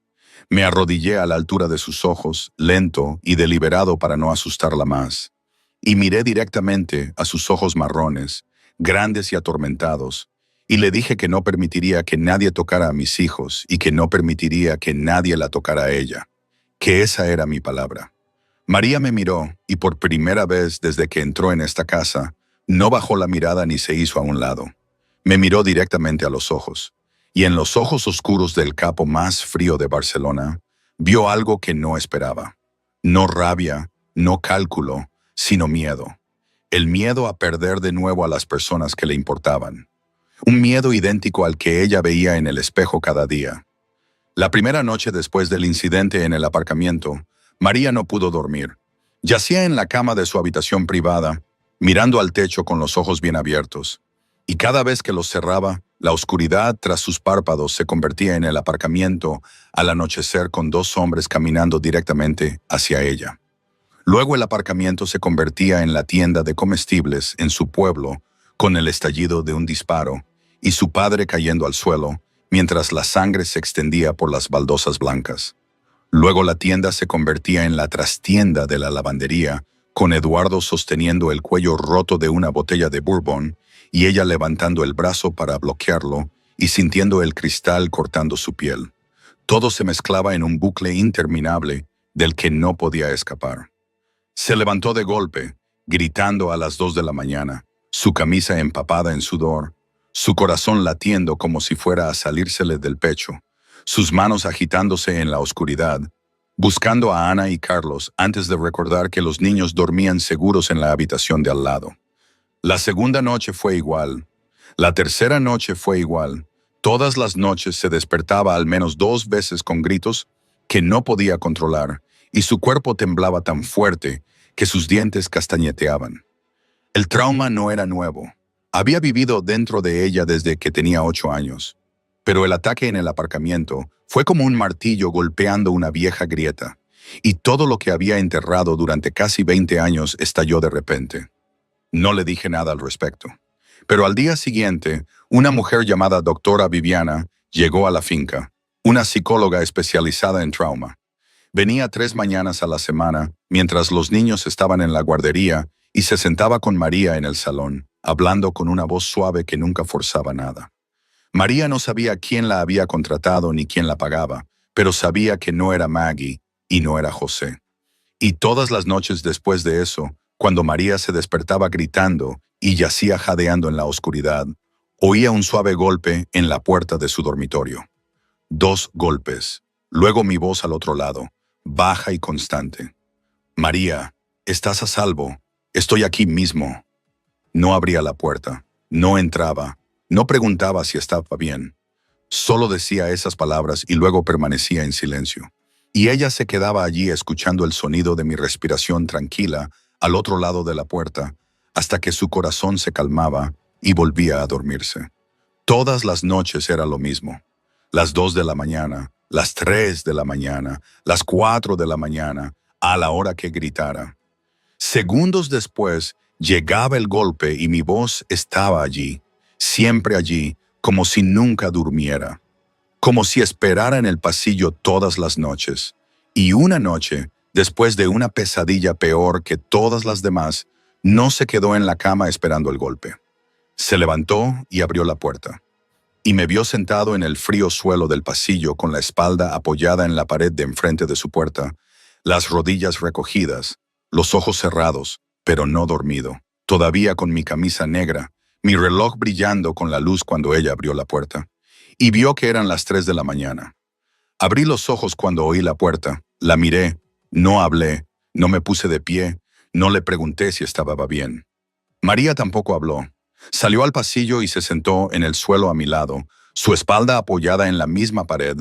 Me arrodillé a la altura de sus ojos, lento y deliberado para no asustarla más. Y miré directamente a sus ojos marrones, grandes y atormentados, y le dije que no permitiría que nadie tocara a mis hijos y que no permitiría que nadie la tocara a ella, que esa era mi palabra. María me miró y por primera vez desde que entró en esta casa, no bajó la mirada ni se hizo a un lado. Me miró directamente a los ojos, y en los ojos oscuros del capo más frío de Barcelona, vio algo que no esperaba. No rabia, no cálculo, sino miedo. El miedo a perder de nuevo a las personas que le importaban. Un miedo idéntico al que ella veía en el espejo cada día. La primera noche después del incidente en el aparcamiento, María no pudo dormir. Yacía en la cama de su habitación privada, mirando al techo con los ojos bien abiertos. Y cada vez que los cerraba, la oscuridad tras sus párpados se convertía en el aparcamiento al anochecer con 2 hombres caminando directamente hacia ella. Luego el aparcamiento se convertía en la tienda de comestibles en su pueblo, con el estallido de un disparo, y su padre cayendo al suelo, mientras la sangre se extendía por las baldosas blancas. Luego la tienda se convertía en la trastienda de la lavandería, con Eduardo sosteniendo el cuello roto de una botella de bourbon y ella levantando el brazo para bloquearlo y sintiendo el cristal cortando su piel. Todo se mezclaba en un bucle interminable del que no podía escapar. Se levantó de golpe, gritando a las 2 de la mañana, su camisa empapada en sudor, su corazón latiendo como si fuera a salírsele del pecho, sus manos agitándose en la oscuridad, buscando a Ana y Carlos antes de recordar que los niños dormían seguros en la habitación de al lado. La segunda noche fue igual. La tercera noche fue igual. Todas las noches se despertaba al menos 2 veces con gritos que no podía controlar, y su cuerpo temblaba tan fuerte que sus dientes castañeteaban. El trauma no era nuevo. Había vivido dentro de ella desde que tenía 8 años. Pero el ataque en el aparcamiento fue como un martillo golpeando una vieja grieta, y todo lo que había enterrado durante casi 20 años estalló de repente. No le dije nada al respecto. Pero al día siguiente, una mujer llamada doctora Viviana llegó a la finca, una psicóloga especializada en trauma. Venía 3 mañanas a la semana, mientras los niños estaban en la guardería, y se sentaba con María en el salón, hablando con una voz suave que nunca forzaba nada. María no sabía quién la había contratado ni quién la pagaba, pero sabía que no era Maggie y no era José. Y todas las noches después de eso, cuando María se despertaba gritando y yacía jadeando en la oscuridad, oía un suave golpe en la puerta de su dormitorio. 2 golpes, luego mi voz al otro lado, baja y constante. María, estás a salvo, estoy aquí mismo. No abría la puerta, no entraba, no preguntaba si estaba bien. Solo decía esas palabras y luego permanecía en silencio. Y ella se quedaba allí escuchando el sonido de mi respiración tranquila al otro lado de la puerta, hasta que su corazón se calmaba y volvía a dormirse. Todas las noches era lo mismo. Las 2 de la mañana, las 3 de la mañana, las 4 de la mañana, a la hora que gritara. Segundos después, llegaba el golpe y mi voz estaba allí, siempre allí, como si nunca durmiera. Como si esperara en el pasillo todas las noches. Y una noche, después de una pesadilla peor que todas las demás, no se quedó en la cama esperando el golpe. Se levantó y abrió la puerta. Y me vio sentado en el frío suelo del pasillo con la espalda apoyada en la pared de enfrente de su puerta, las rodillas recogidas, los ojos cerrados, pero no dormido, todavía con mi camisa negra, mi reloj brillando con la luz cuando ella abrió la puerta, y vio que eran las 3 de la mañana. Abrí los ojos cuando oí la puerta, la miré, no hablé, no me puse de pie, no le pregunté si estaba bien. María tampoco habló. Salió al pasillo y se sentó en el suelo a mi lado, su espalda apoyada en la misma pared,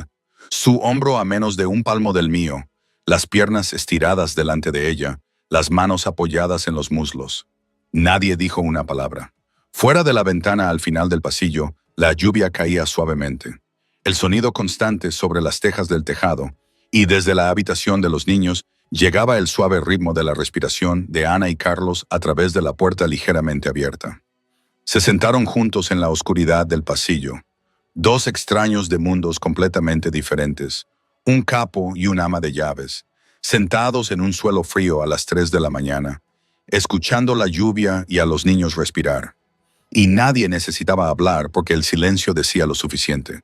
su hombro a menos de un palmo del mío, las piernas estiradas delante de ella, las manos apoyadas en los muslos. Nadie dijo una palabra. Fuera de la ventana al final del pasillo, la lluvia caía suavemente. El sonido constante sobre las tejas del tejado, y desde la habitación de los niños llegaba el suave ritmo de la respiración de Ana y Carlos a través de la puerta ligeramente abierta. Se sentaron juntos en la oscuridad del pasillo, dos extraños de mundos completamente diferentes, un capo y un ama de llaves, sentados en un suelo frío a las 3 de la mañana, escuchando la lluvia y a los niños respirar. Y nadie necesitaba hablar porque el silencio decía lo suficiente.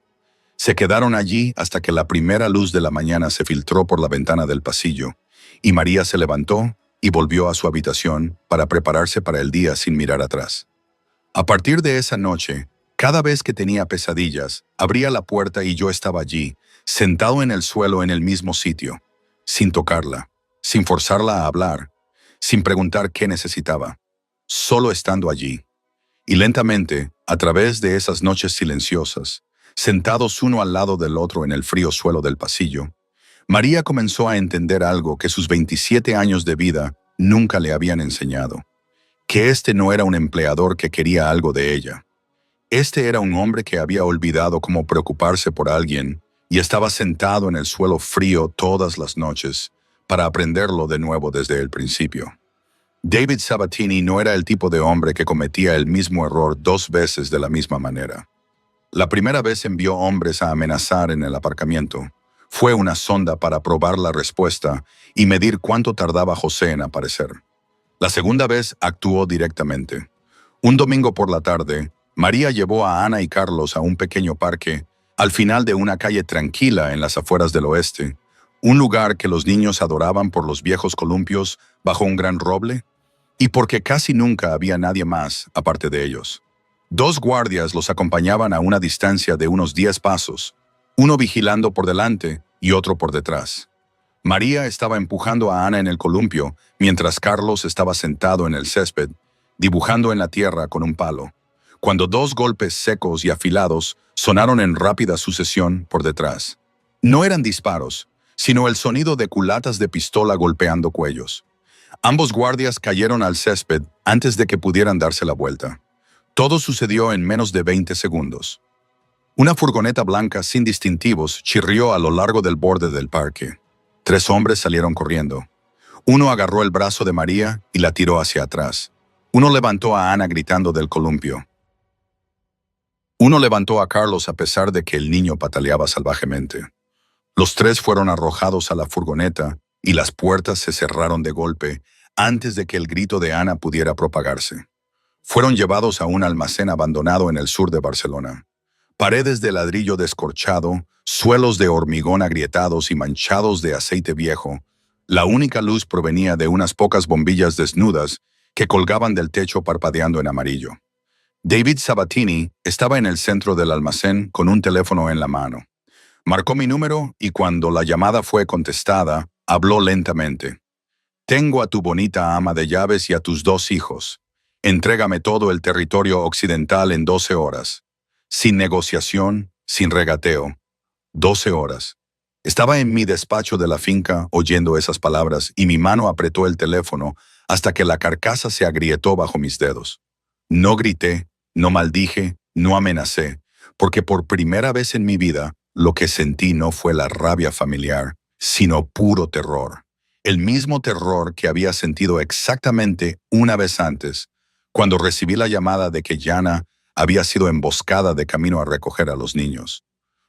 Se quedaron allí hasta que la primera luz de la mañana se filtró por la ventana del pasillo, y María se levantó y volvió a su habitación para prepararse para el día sin mirar atrás. A partir de esa noche, cada vez que tenía pesadillas, abría la puerta y yo estaba allí, sentado en el suelo en el mismo sitio, sin tocarla, sin forzarla a hablar, sin preguntar qué necesitaba, solo estando allí. Y lentamente, a través de esas noches silenciosas, sentados uno al lado del otro en el frío suelo del pasillo, María comenzó a entender algo que sus 27 años de vida nunca le habían enseñado, que este no era un empleador que quería algo de ella. Este era un hombre que había olvidado cómo preocuparse por alguien y estaba sentado en el suelo frío todas las noches para aprenderlo de nuevo desde el principio. David Sabatini no era el tipo de hombre que cometía el mismo error 2 veces de la misma manera. La primera vez envió hombres a amenazar en el aparcamiento. Fue una sonda para probar la respuesta y medir cuánto tardaba José en aparecer. La segunda vez actuó directamente. Un domingo por la tarde, María llevó a Ana y Carlos a un pequeño parque, al final de una calle tranquila en las afueras del oeste, un lugar que los niños adoraban por los viejos columpios bajo un gran roble, y porque casi nunca había nadie más aparte de ellos. 2 guardias los acompañaban a una distancia de unos 10 pasos, uno vigilando por delante y otro por detrás. María estaba empujando a Ana en el columpio, mientras Carlos estaba sentado en el césped, dibujando en la tierra con un palo, cuando 2 golpes secos y afilados sonaron en rápida sucesión por detrás. No eran disparos, sino el sonido de culatas de pistola golpeando cuellos. Ambos guardias cayeron al césped antes de que pudieran darse la vuelta. Todo sucedió en menos de 20 segundos. Una furgoneta blanca sin distintivos chirrió a lo largo del borde del parque. 3 hombres salieron corriendo. Uno agarró el brazo de María y la tiró hacia atrás. Uno levantó a Ana gritando del columpio. Uno levantó a Carlos a pesar de que el niño pataleaba salvajemente. Los 3 fueron arrojados a la furgoneta y las puertas se cerraron de golpe antes de que el grito de Ana pudiera propagarse. Fueron llevados a un almacén abandonado en el sur de Barcelona. Paredes de ladrillo descorchado, suelos de hormigón agrietados y manchados de aceite viejo. La única luz provenía de unas pocas bombillas desnudas que colgaban del techo parpadeando en amarillo. David Sabatini estaba en el centro del almacén con un teléfono en la mano. Marcó mi número y cuando la llamada fue contestada, habló lentamente. «Tengo a tu bonita ama de llaves y a tus 2 hijos. Entrégame todo el territorio occidental en 12 horas. Sin negociación, sin regateo. 12 horas». Estaba en mi despacho de la finca oyendo esas palabras y mi mano apretó el teléfono hasta que la carcasa se agrietó bajo mis dedos. No grité, no maldije, no amenacé, porque por primera vez en mi vida lo que sentí no fue la rabia familiar, sino puro terror. El mismo terror que había sentido exactamente una vez antes, cuando recibí la llamada de que Yana había sido emboscada de camino a recoger a los niños.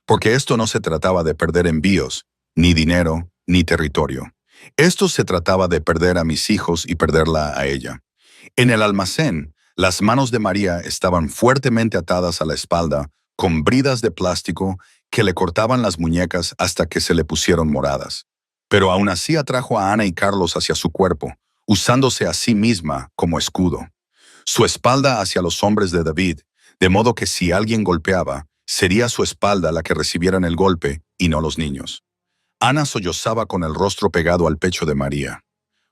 Porque esto no se trataba de perder envíos, ni dinero, ni territorio. Esto se trataba de perder a mis hijos y perderla a ella. En el almacén, las manos de María estaban fuertemente atadas a la espalda, con bridas de plástico que le cortaban las muñecas hasta que se le pusieron moradas. pero aún así atrajo a Ana y Carlos hacia su cuerpo, usándose a sí misma como escudo. Su espalda hacia los hombres de David, de modo que si alguien golpeaba, sería su espalda la que recibieran el golpe y no los niños. Ana sollozaba con el rostro pegado al pecho de María.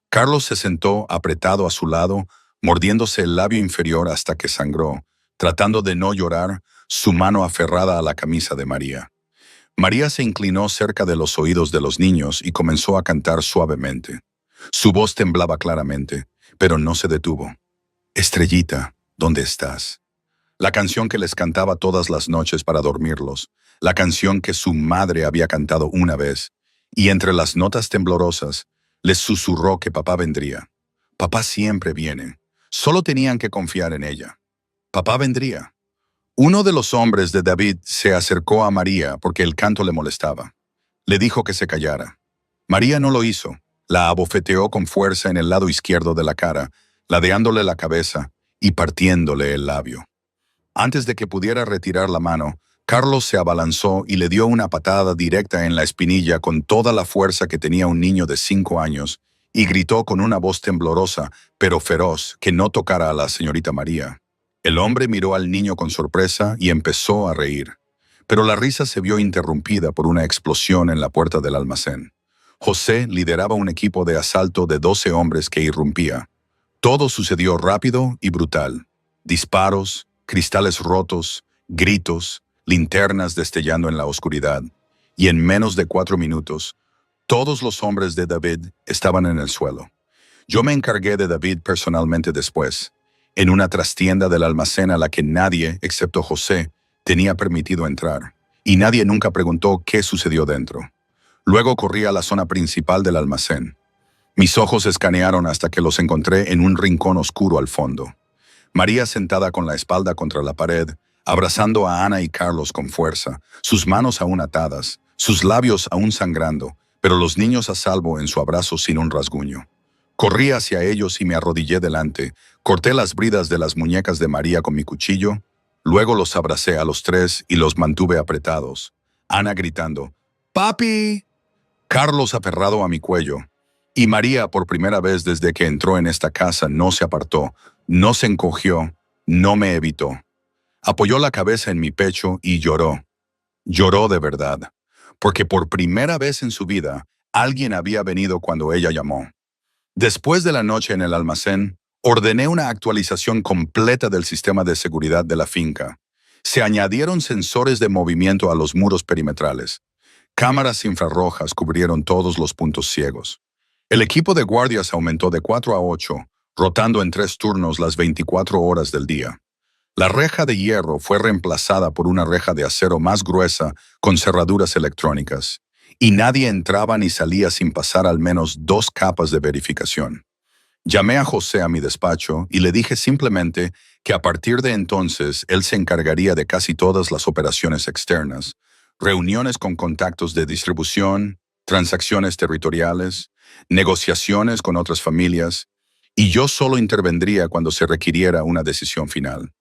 Carlos se sentó apretado a su lado, mordiéndose el labio inferior hasta que sangró, tratando de no llorar, su mano aferrada a la camisa de María. María se inclinó cerca de los oídos de los niños y comenzó a cantar suavemente. Su voz temblaba claramente, pero no se detuvo. Estrellita, ¿dónde estás? La canción que les cantaba todas las noches para dormirlos, la canción que su madre había cantado una vez, y entre las notas temblorosas, les susurró que papá vendría. Papá siempre viene. Solo tenían que confiar en ella. Papá vendría. Uno de los hombres de David se acercó a María porque el canto le molestaba. Le dijo que se callara. María no lo hizo. La abofeteó con fuerza en el lado izquierdo de la cara, ladeándole la cabeza y partiéndole el labio. Antes de que pudiera retirar la mano, Carlos se abalanzó y le dio una patada directa en la espinilla con toda la fuerza que tenía un niño de 5 años y gritó con una voz temblorosa, pero feroz, que no tocara a la señorita María. El hombre miró al niño con sorpresa y empezó a reír. Pero la risa se vio interrumpida por una explosión en la puerta del almacén. José lideraba un equipo de asalto de 12 hombres que irrumpía. Todo sucedió rápido y brutal. Disparos, cristales rotos, gritos, linternas destellando en la oscuridad. Y en menos de 4 minutos, todos los hombres de David estaban en el suelo. Yo me encargué de David personalmente después, en una trastienda del almacén a la que nadie, excepto José, tenía permitido entrar, y nadie nunca preguntó qué sucedió dentro. Luego corrí a la zona principal del almacén. Mis ojos escanearon hasta que los encontré en un rincón oscuro al fondo. María sentada con la espalda contra la pared, abrazando a Ana y Carlos con fuerza, sus manos aún atadas, sus labios aún sangrando, pero los niños a salvo en su abrazo sin un rasguño. Corrí hacia ellos y me arrodillé delante, corté las bridas de las muñecas de María con mi cuchillo, luego los abracé a los tres y los mantuve apretados. Ana gritando, ¡Papi! Carlos aferrado a mi cuello. Y María, por primera vez desde que entró en esta casa, no se apartó, no se encogió, no me evitó. Apoyó la cabeza en mi pecho y lloró. Lloró de verdad, porque por primera vez en su vida, alguien había venido cuando ella llamó. Después de la noche en el almacén, ordené una actualización completa del sistema de seguridad de la finca. Se añadieron sensores de movimiento a los muros perimetrales. Cámaras infrarrojas cubrieron todos los puntos ciegos. El equipo de guardias aumentó de 4 a 8, rotando en 3 turnos las 24 horas del día. La reja de hierro fue reemplazada por una reja de acero más gruesa con cerraduras electrónicas, y nadie entraba ni salía sin pasar al menos 2 capas de verificación. Llamé a José a mi despacho y le dije simplemente que a partir de entonces él se encargaría de casi todas las operaciones externas, reuniones con contactos de distribución, transacciones territoriales, negociaciones con otras familias, y yo solo intervendría cuando se requiriera una decisión final.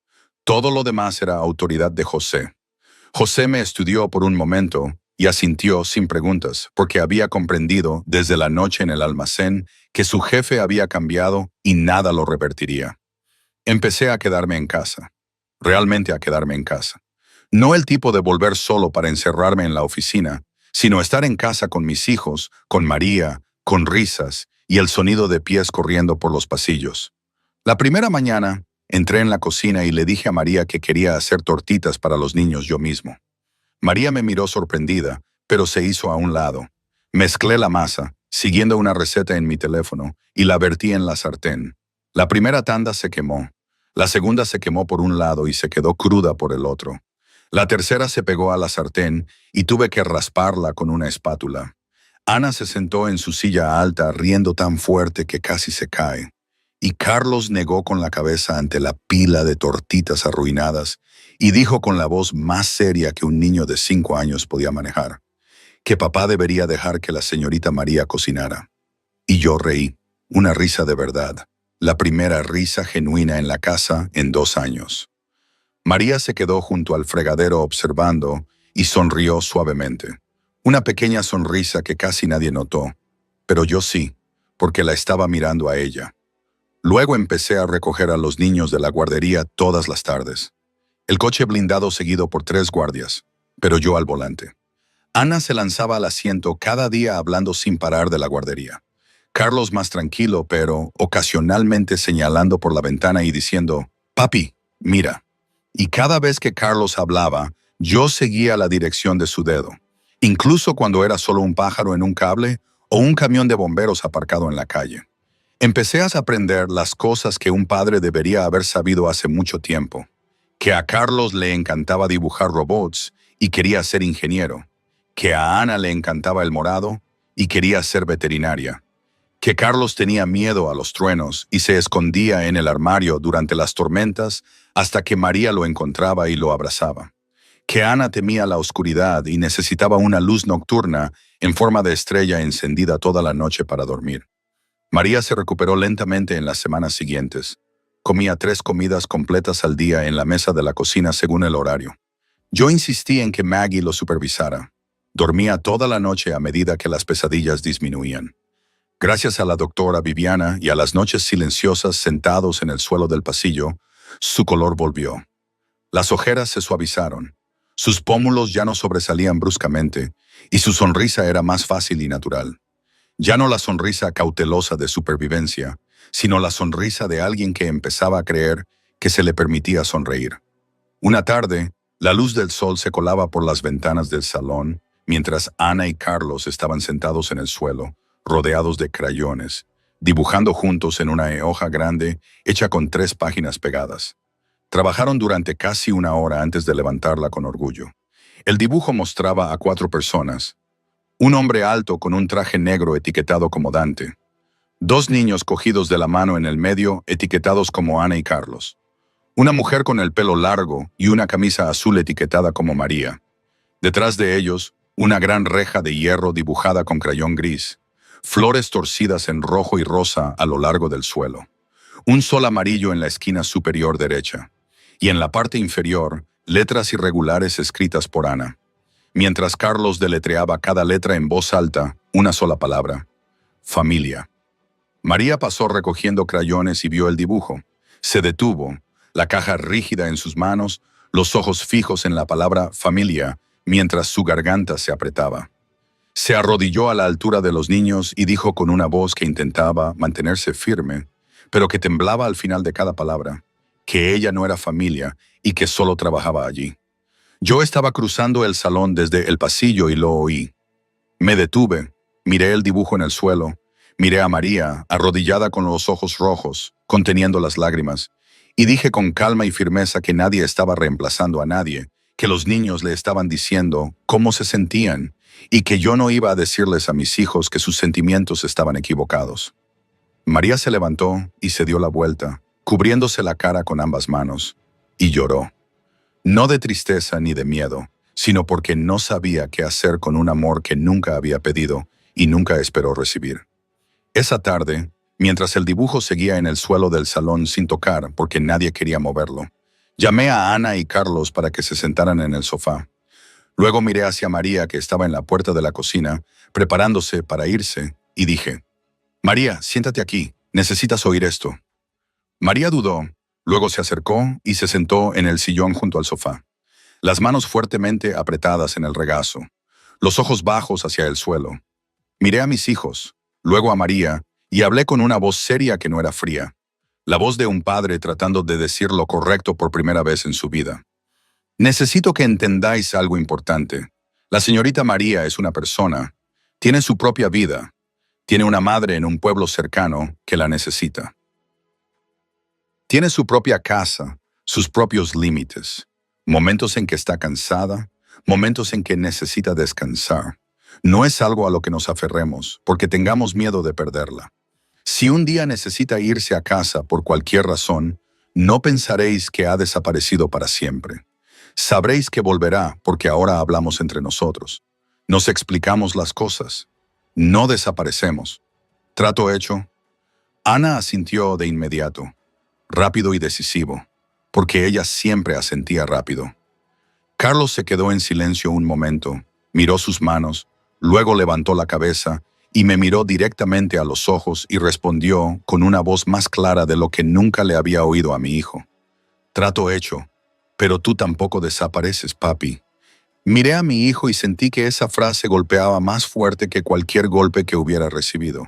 Todo lo demás era autoridad de José. José me estudió por un momento y asintió sin preguntas, porque había comprendido desde la noche en el almacén que su jefe había cambiado y nada lo revertiría. Empecé a quedarme en casa, realmente a quedarme en casa. No el tipo de volver solo para encerrarme en la oficina, sino estar en casa con mis hijos, con María, con risas y el sonido de pies corriendo por los pasillos. La primera mañana, entré en la cocina y le dije a María que quería hacer tortitas para los niños yo mismo. María me miró sorprendida, pero se hizo a un lado. Mezclé la masa, siguiendo una receta en mi teléfono, y la vertí en la sartén. La primera tanda se quemó. La segunda se quemó por un lado y se quedó cruda por el otro. La tercera se pegó a la sartén y tuve que rasparla con una espátula. Ana se sentó en su silla alta riendo tan fuerte que casi se cae. Y Carlos negó con la cabeza ante la pila de tortitas arruinadas y dijo con la voz más seria que un niño de 5 años podía manejar, que papá debería dejar que la señorita María cocinara. Y yo reí, una risa de verdad, la primera risa genuina en la casa en 2 años. María se quedó junto al fregadero observando y sonrió suavemente. Una pequeña sonrisa que casi nadie notó, pero yo sí, porque la estaba mirando a ella. Luego empecé a recoger a los niños de la guardería todas las tardes. El coche blindado seguido por 3 guardias, pero yo al volante. Ana se lanzaba al asiento cada día hablando sin parar de la guardería. Carlos más tranquilo, pero ocasionalmente señalando por la ventana y diciendo, «Papi, mira». Y cada vez que Carlos hablaba, yo seguía la dirección de su dedo, incluso cuando era solo un pájaro en un cable o un camión de bomberos aparcado en la calle. Empecé a aprender las cosas que un padre debería haber sabido hace mucho tiempo. Que a Carlos le encantaba dibujar robots y quería ser ingeniero. Que a Ana le encantaba el morado y quería ser veterinaria. Que Carlos tenía miedo a los truenos y se escondía en el armario durante las tormentas hasta que María lo encontraba y lo abrazaba. Que Ana temía la oscuridad y necesitaba una luz nocturna en forma de estrella encendida toda la noche para dormir. María se recuperó lentamente en las semanas siguientes. Comía 3 comidas completas al día en la mesa de la cocina según el horario. Yo insistí en que Maggie lo supervisara. Dormía toda la noche a medida que las pesadillas disminuían. Gracias a la doctora Viviana y a las noches silenciosas sentados en el suelo del pasillo, su color volvió. Las ojeras se suavizaron. Sus pómulos ya no sobresalían bruscamente y su sonrisa era más fácil y natural. Ya no la sonrisa cautelosa de supervivencia, sino la sonrisa de alguien que empezaba a creer que se le permitía sonreír. Una tarde, la luz del sol se colaba por las ventanas del salón, mientras Ana y Carlos estaban sentados en el suelo, rodeados de crayones, dibujando juntos en una hoja grande hecha con 3 páginas pegadas. Trabajaron durante casi 1 hora antes de levantarla con orgullo. El dibujo mostraba a 4 personas. Un hombre alto con un traje negro etiquetado como Dante. 2 niños cogidos de la mano en el medio, etiquetados como Ana y Carlos. Una mujer con el pelo largo y una camisa azul etiquetada como María. Detrás de ellos, una gran reja de hierro dibujada con crayón gris. Flores torcidas en rojo y rosa a lo largo del suelo. Un sol amarillo en la esquina superior derecha. Y en la parte inferior, letras irregulares escritas por Ana. Mientras Carlos deletreaba cada letra en voz alta, una sola palabra: familia. María pasó recogiendo crayones y vio el dibujo. Se detuvo, la caja rígida en sus manos, los ojos fijos en la palabra familia, mientras su garganta se apretaba. Se arrodilló a la altura de los niños y dijo con una voz que intentaba mantenerse firme, pero que temblaba al final de cada palabra, que ella no era familia y que solo trabajaba allí. Yo estaba cruzando el salón desde el pasillo y lo oí. Me detuve, miré el dibujo en el suelo, miré a María, arrodillada con los ojos rojos, conteniendo las lágrimas, y dije con calma y firmeza que nadie estaba reemplazando a nadie, que los niños le estaban diciendo cómo se sentían, y que yo no iba a decirles a mis hijos que sus sentimientos estaban equivocados. María se levantó y se dio la vuelta, cubriéndose la cara con ambas manos, y lloró. No de tristeza ni de miedo, sino porque no sabía qué hacer con un amor que nunca había pedido y nunca esperó recibir. Esa tarde, mientras el dibujo seguía en el suelo del salón sin tocar porque nadie quería moverlo, llamé a Ana y Carlos para que se sentaran en el sofá. Luego miré hacia María, que estaba en la puerta de la cocina, preparándose para irse, y dije: «María, siéntate aquí, necesitas oír esto». María dudó. Luego se acercó y se sentó en el sillón junto al sofá, las manos fuertemente apretadas en el regazo, los ojos bajos hacia el suelo. Miré a mis hijos, luego a María, y hablé con una voz seria que no era fría, la voz de un padre tratando de decir lo correcto por primera vez en su vida. Necesito que entendáis algo importante. La señorita María es una persona, tiene su propia vida, tiene una madre en un pueblo cercano que la necesita. Tiene su propia casa, sus propios límites, momentos en que está cansada, momentos en que necesita descansar. No es algo a lo que nos aferremos, porque tengamos miedo de perderla. Si un día necesita irse a casa por cualquier razón, no pensaréis que ha desaparecido para siempre. Sabréis que volverá porque ahora hablamos entre nosotros. Nos explicamos las cosas. No desaparecemos. ¿Trato hecho? Ana asintió de inmediato. Rápido y decisivo, porque ella siempre asentía rápido. Carlos se quedó en silencio un momento, miró sus manos, luego levantó la cabeza y me miró directamente a los ojos y respondió con una voz más clara de lo que nunca le había oído a mi hijo. Trato hecho, pero tú tampoco desapareces, papi. Miré a mi hijo y sentí que esa frase golpeaba más fuerte que cualquier golpe que hubiera recibido.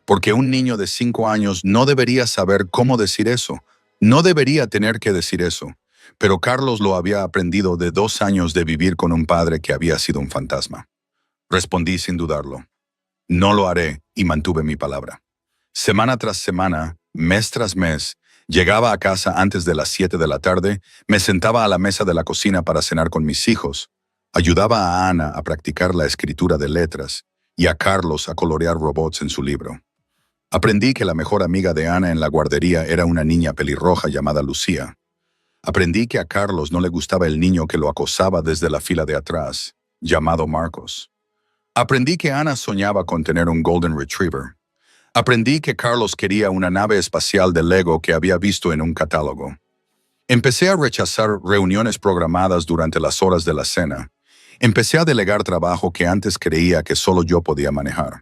Porque un niño de 5 años no debería saber cómo decir eso, no debería tener que decir eso. Pero Carlos lo había aprendido de 2 años de vivir con un padre que había sido un fantasma. Respondí sin dudarlo. No lo haré, y mantuve mi palabra. Semana tras semana, mes tras mes, llegaba a casa antes de las 7 de la tarde, me sentaba a la mesa de la cocina para cenar con mis hijos, ayudaba a Ana a practicar la escritura de letras y a Carlos a colorear robots en su libro. Aprendí que la mejor amiga de Ana en la guardería era una niña pelirroja llamada Lucía. Aprendí que a Carlos no le gustaba el niño que lo acosaba desde la fila de atrás, llamado Marcos. Aprendí que Ana soñaba con tener un Golden Retriever. Aprendí que Carlos quería una nave espacial de Lego que había visto en un catálogo. Empecé a rechazar reuniones programadas durante las horas de la cena. Empecé a delegar trabajo que antes creía que solo yo podía manejar.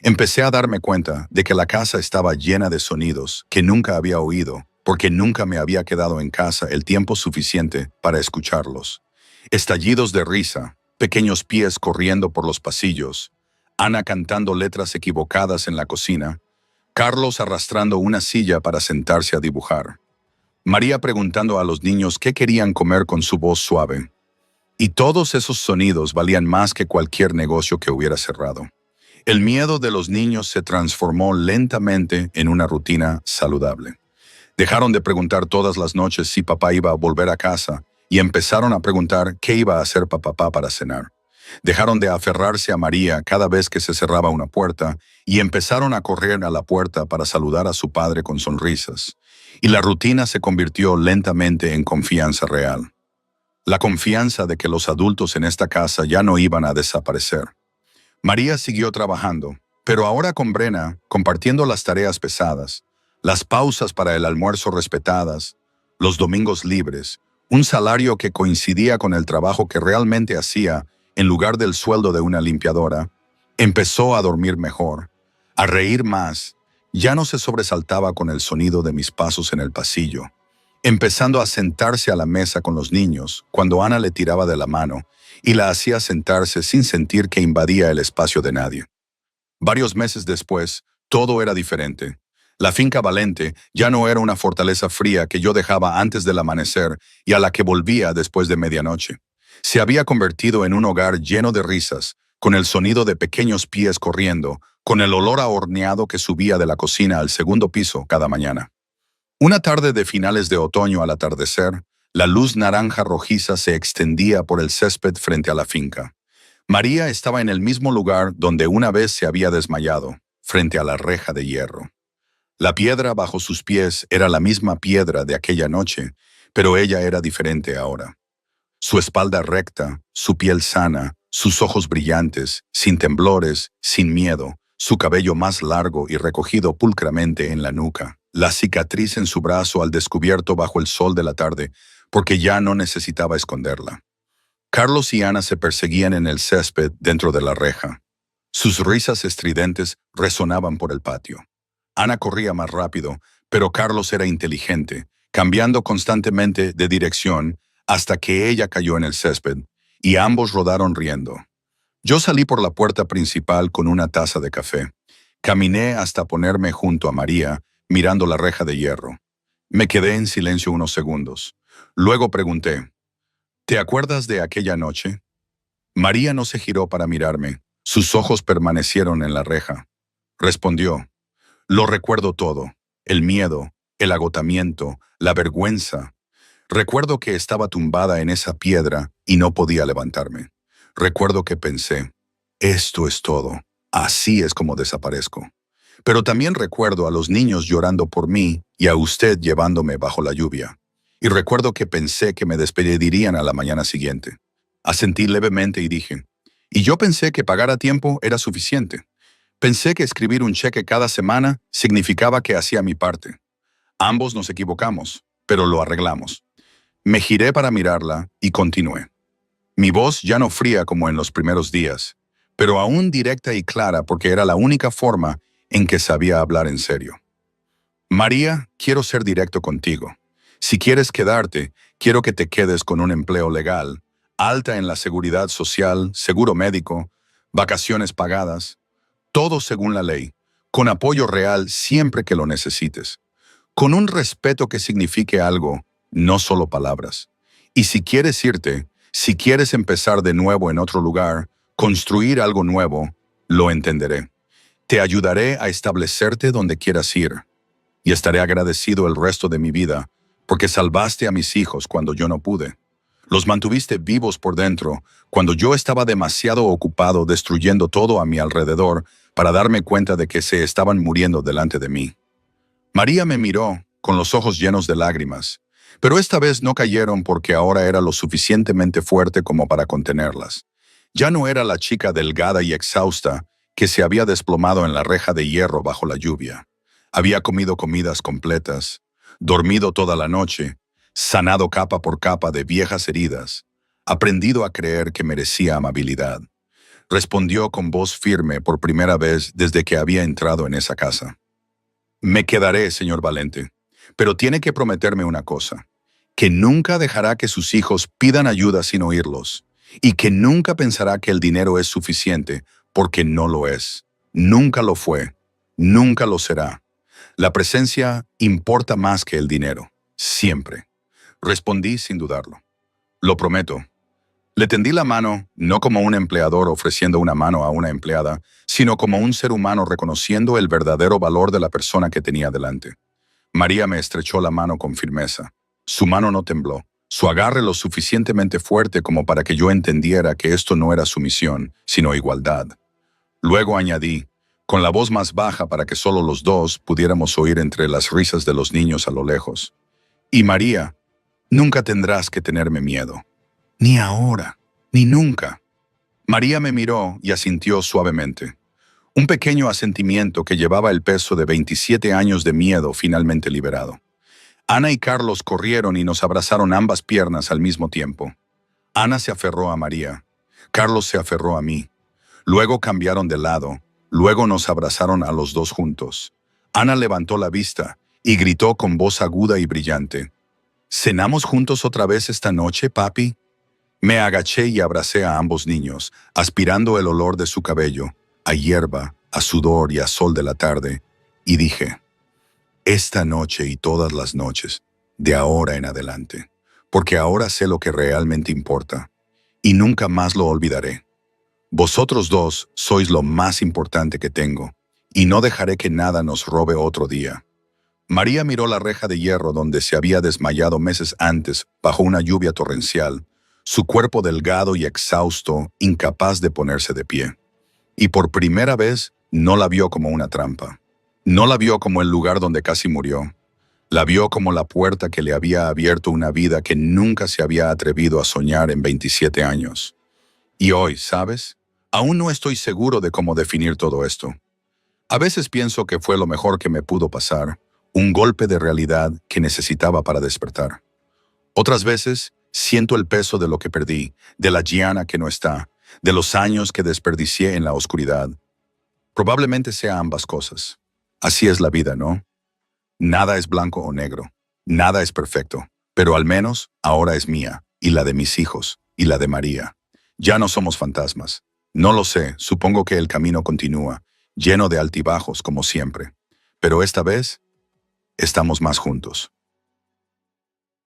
Empecé a darme cuenta de que la casa estaba llena de sonidos que nunca había oído, porque nunca me había quedado en casa el tiempo suficiente para escucharlos. Estallidos de risa, pequeños pies corriendo por los pasillos, Ana cantando letras equivocadas en la cocina, Carlos arrastrando una silla para sentarse a dibujar, María preguntando a los niños qué querían comer con su voz suave. Y todos esos sonidos valían más que cualquier negocio que hubiera cerrado. El miedo de los niños se transformó lentamente en una rutina saludable. Dejaron de preguntar todas las noches si papá iba a volver a casa y empezaron a preguntar qué iba a hacer papá para cenar. Dejaron de aferrarse a María cada vez que se cerraba una puerta y empezaron a correr a la puerta para saludar a su padre con sonrisas. Y la rutina se convirtió lentamente en confianza real. La confianza de que los adultos en esta casa ya no iban a desaparecer. María siguió trabajando, pero ahora con Brenna, compartiendo las tareas pesadas, las pausas para el almuerzo respetadas, los domingos libres, un salario que coincidía con el trabajo que realmente hacía en lugar del sueldo de una limpiadora. Empezó a dormir mejor, a reír más, ya no se sobresaltaba con el sonido de mis pasos en el pasillo, empezando a sentarse a la mesa con los niños cuando Ana le tiraba de la mano y la hacía sentarse sin sentir que invadía el espacio de nadie. Varios meses después, todo era diferente. La finca Valente ya no era una fortaleza fría que yo dejaba antes del amanecer y a la que volvía después de medianoche. Se había convertido en un hogar lleno de risas, con el sonido de pequeños pies corriendo, con el olor a horneado que subía de la cocina al segundo piso cada mañana. Una tarde de finales de otoño al atardecer, la luz naranja rojiza se extendía por el césped frente a la finca. María estaba en el mismo lugar donde una vez se había desmayado, frente a la reja de hierro. La piedra bajo sus pies era la misma piedra de aquella noche, pero ella era diferente ahora. Su espalda recta, su piel sana, sus ojos brillantes, sin temblores, sin miedo, su cabello más largo y recogido pulcramente en la nuca, la cicatriz en su brazo al descubierto bajo el sol de la tarde, porque ya no necesitaba esconderla. Carlos y Ana se perseguían en el césped dentro de la reja. Sus risas estridentes resonaban por el patio. Ana corría más rápido, pero Carlos era inteligente, cambiando constantemente de dirección hasta que ella cayó en el césped, y ambos rodaron riendo. Yo salí por la puerta principal con una taza de café. Caminé hasta ponerme junto a María, mirando la reja de hierro. Me quedé en silencio unos segundos. Luego pregunté, ¿te acuerdas de aquella noche? María no se giró para mirarme. Sus ojos permanecieron en la reja. Respondió, lo recuerdo todo, el miedo, el agotamiento, la vergüenza. Recuerdo que estaba tumbada en esa piedra y no podía levantarme. Recuerdo que pensé, esto es todo, así es como desaparezco. Pero también recuerdo a los niños llorando por mí y a usted llevándome bajo la lluvia. Y recuerdo que pensé que me despedirían a la mañana siguiente. Asentí levemente y dije, y yo pensé que pagar a tiempo era suficiente. Pensé que escribir un cheque cada semana significaba que hacía mi parte. Ambos nos equivocamos, pero lo arreglamos. Me giré para mirarla y continué. Mi voz ya no fría como en los primeros días, pero aún directa y clara porque era la única forma en que sabía hablar en serio. María, quiero ser directo contigo. Si quieres quedarte, quiero que te quedes con un empleo legal, alta en la seguridad social, seguro médico, vacaciones pagadas, todo según la ley, con apoyo real siempre que lo necesites, con un respeto que signifique algo, no solo palabras. Y si quieres irte, si quieres empezar de nuevo en otro lugar, construir algo nuevo, lo entenderé. Te ayudaré a establecerte donde quieras ir. Y estaré agradecido el resto de mi vida, porque salvaste a mis hijos cuando yo no pude. Los mantuviste vivos por dentro, cuando yo estaba demasiado ocupado destruyendo todo a mi alrededor para darme cuenta de que se estaban muriendo delante de mí. María me miró, con los ojos llenos de lágrimas, pero esta vez no cayeron porque ahora era lo suficientemente fuerte como para contenerlas. Ya no era la chica delgada y exhausta que se había desplomado en la reja de hierro bajo la lluvia. Había comido comidas completas, dormido toda la noche, sanado capa por capa de viejas heridas, aprendido a creer que merecía amabilidad. Respondió con voz firme por primera vez desde que había entrado en esa casa. Me quedaré, señor Valente, pero tiene que prometerme una cosa, que nunca dejará que sus hijos pidan ayuda sin oírlos, y que nunca pensará que el dinero es suficiente, porque no lo es. Nunca lo fue, nunca lo será. La presencia importa más que el dinero, siempre. Respondí sin dudarlo. Lo prometo. Le tendí la mano, no como un empleador ofreciendo una mano a una empleada, sino como un ser humano reconociendo el verdadero valor de la persona que tenía delante. María me estrechó la mano con firmeza. Su mano no tembló, su agarre lo suficientemente fuerte como para que yo entendiera que esto no era sumisión, sino igualdad. Luego añadí, con la voz más baja para que solo los dos pudiéramos oír entre las risas de los niños a lo lejos. Y María, nunca tendrás que tenerme miedo. Ni ahora, ni nunca. María me miró y asintió suavemente. Un pequeño asentimiento que llevaba el peso de 27 años de miedo finalmente liberado. Ana y Carlos corrieron y nos abrazaron ambas piernas al mismo tiempo. Ana se aferró a María. Carlos se aferró a mí. Luego cambiaron de lado. Luego nos abrazaron a los dos juntos. Ana levantó la vista y gritó con voz aguda y brillante. ¿Cenamos juntos otra vez esta noche, papi? Me agaché y abracé a ambos niños, aspirando el olor de su cabello, a hierba, a sudor y a sol de la tarde, y dije, esta noche y todas las noches, de ahora en adelante, porque ahora sé lo que realmente importa, y nunca más lo olvidaré. Vosotros dos sois lo más importante que tengo, y no dejaré que nada nos robe otro día. María miró la reja de hierro donde se había desmayado meses antes bajo una lluvia torrencial, su cuerpo delgado y exhausto, incapaz de ponerse de pie. Y por primera vez no la vio como una trampa. No la vio como el lugar donde casi murió. La vio como la puerta que le había abierto una vida que nunca se había atrevido a soñar en 27 años. Y hoy, ¿sabes? Aún no estoy seguro de cómo definir todo esto. A veces pienso que fue lo mejor que me pudo pasar, un golpe de realidad que necesitaba para despertar. Otras veces siento el peso de lo que perdí, de la Gianna que no está, de los años que desperdicié en la oscuridad. Probablemente sea ambas cosas. Así es la vida, ¿no? Nada es blanco o negro, nada es perfecto, pero al menos ahora es mía, y la de mis hijos, y la de María. Ya no somos fantasmas. No lo sé, supongo que el camino continúa, lleno de altibajos como siempre. Pero esta vez, estamos más juntos.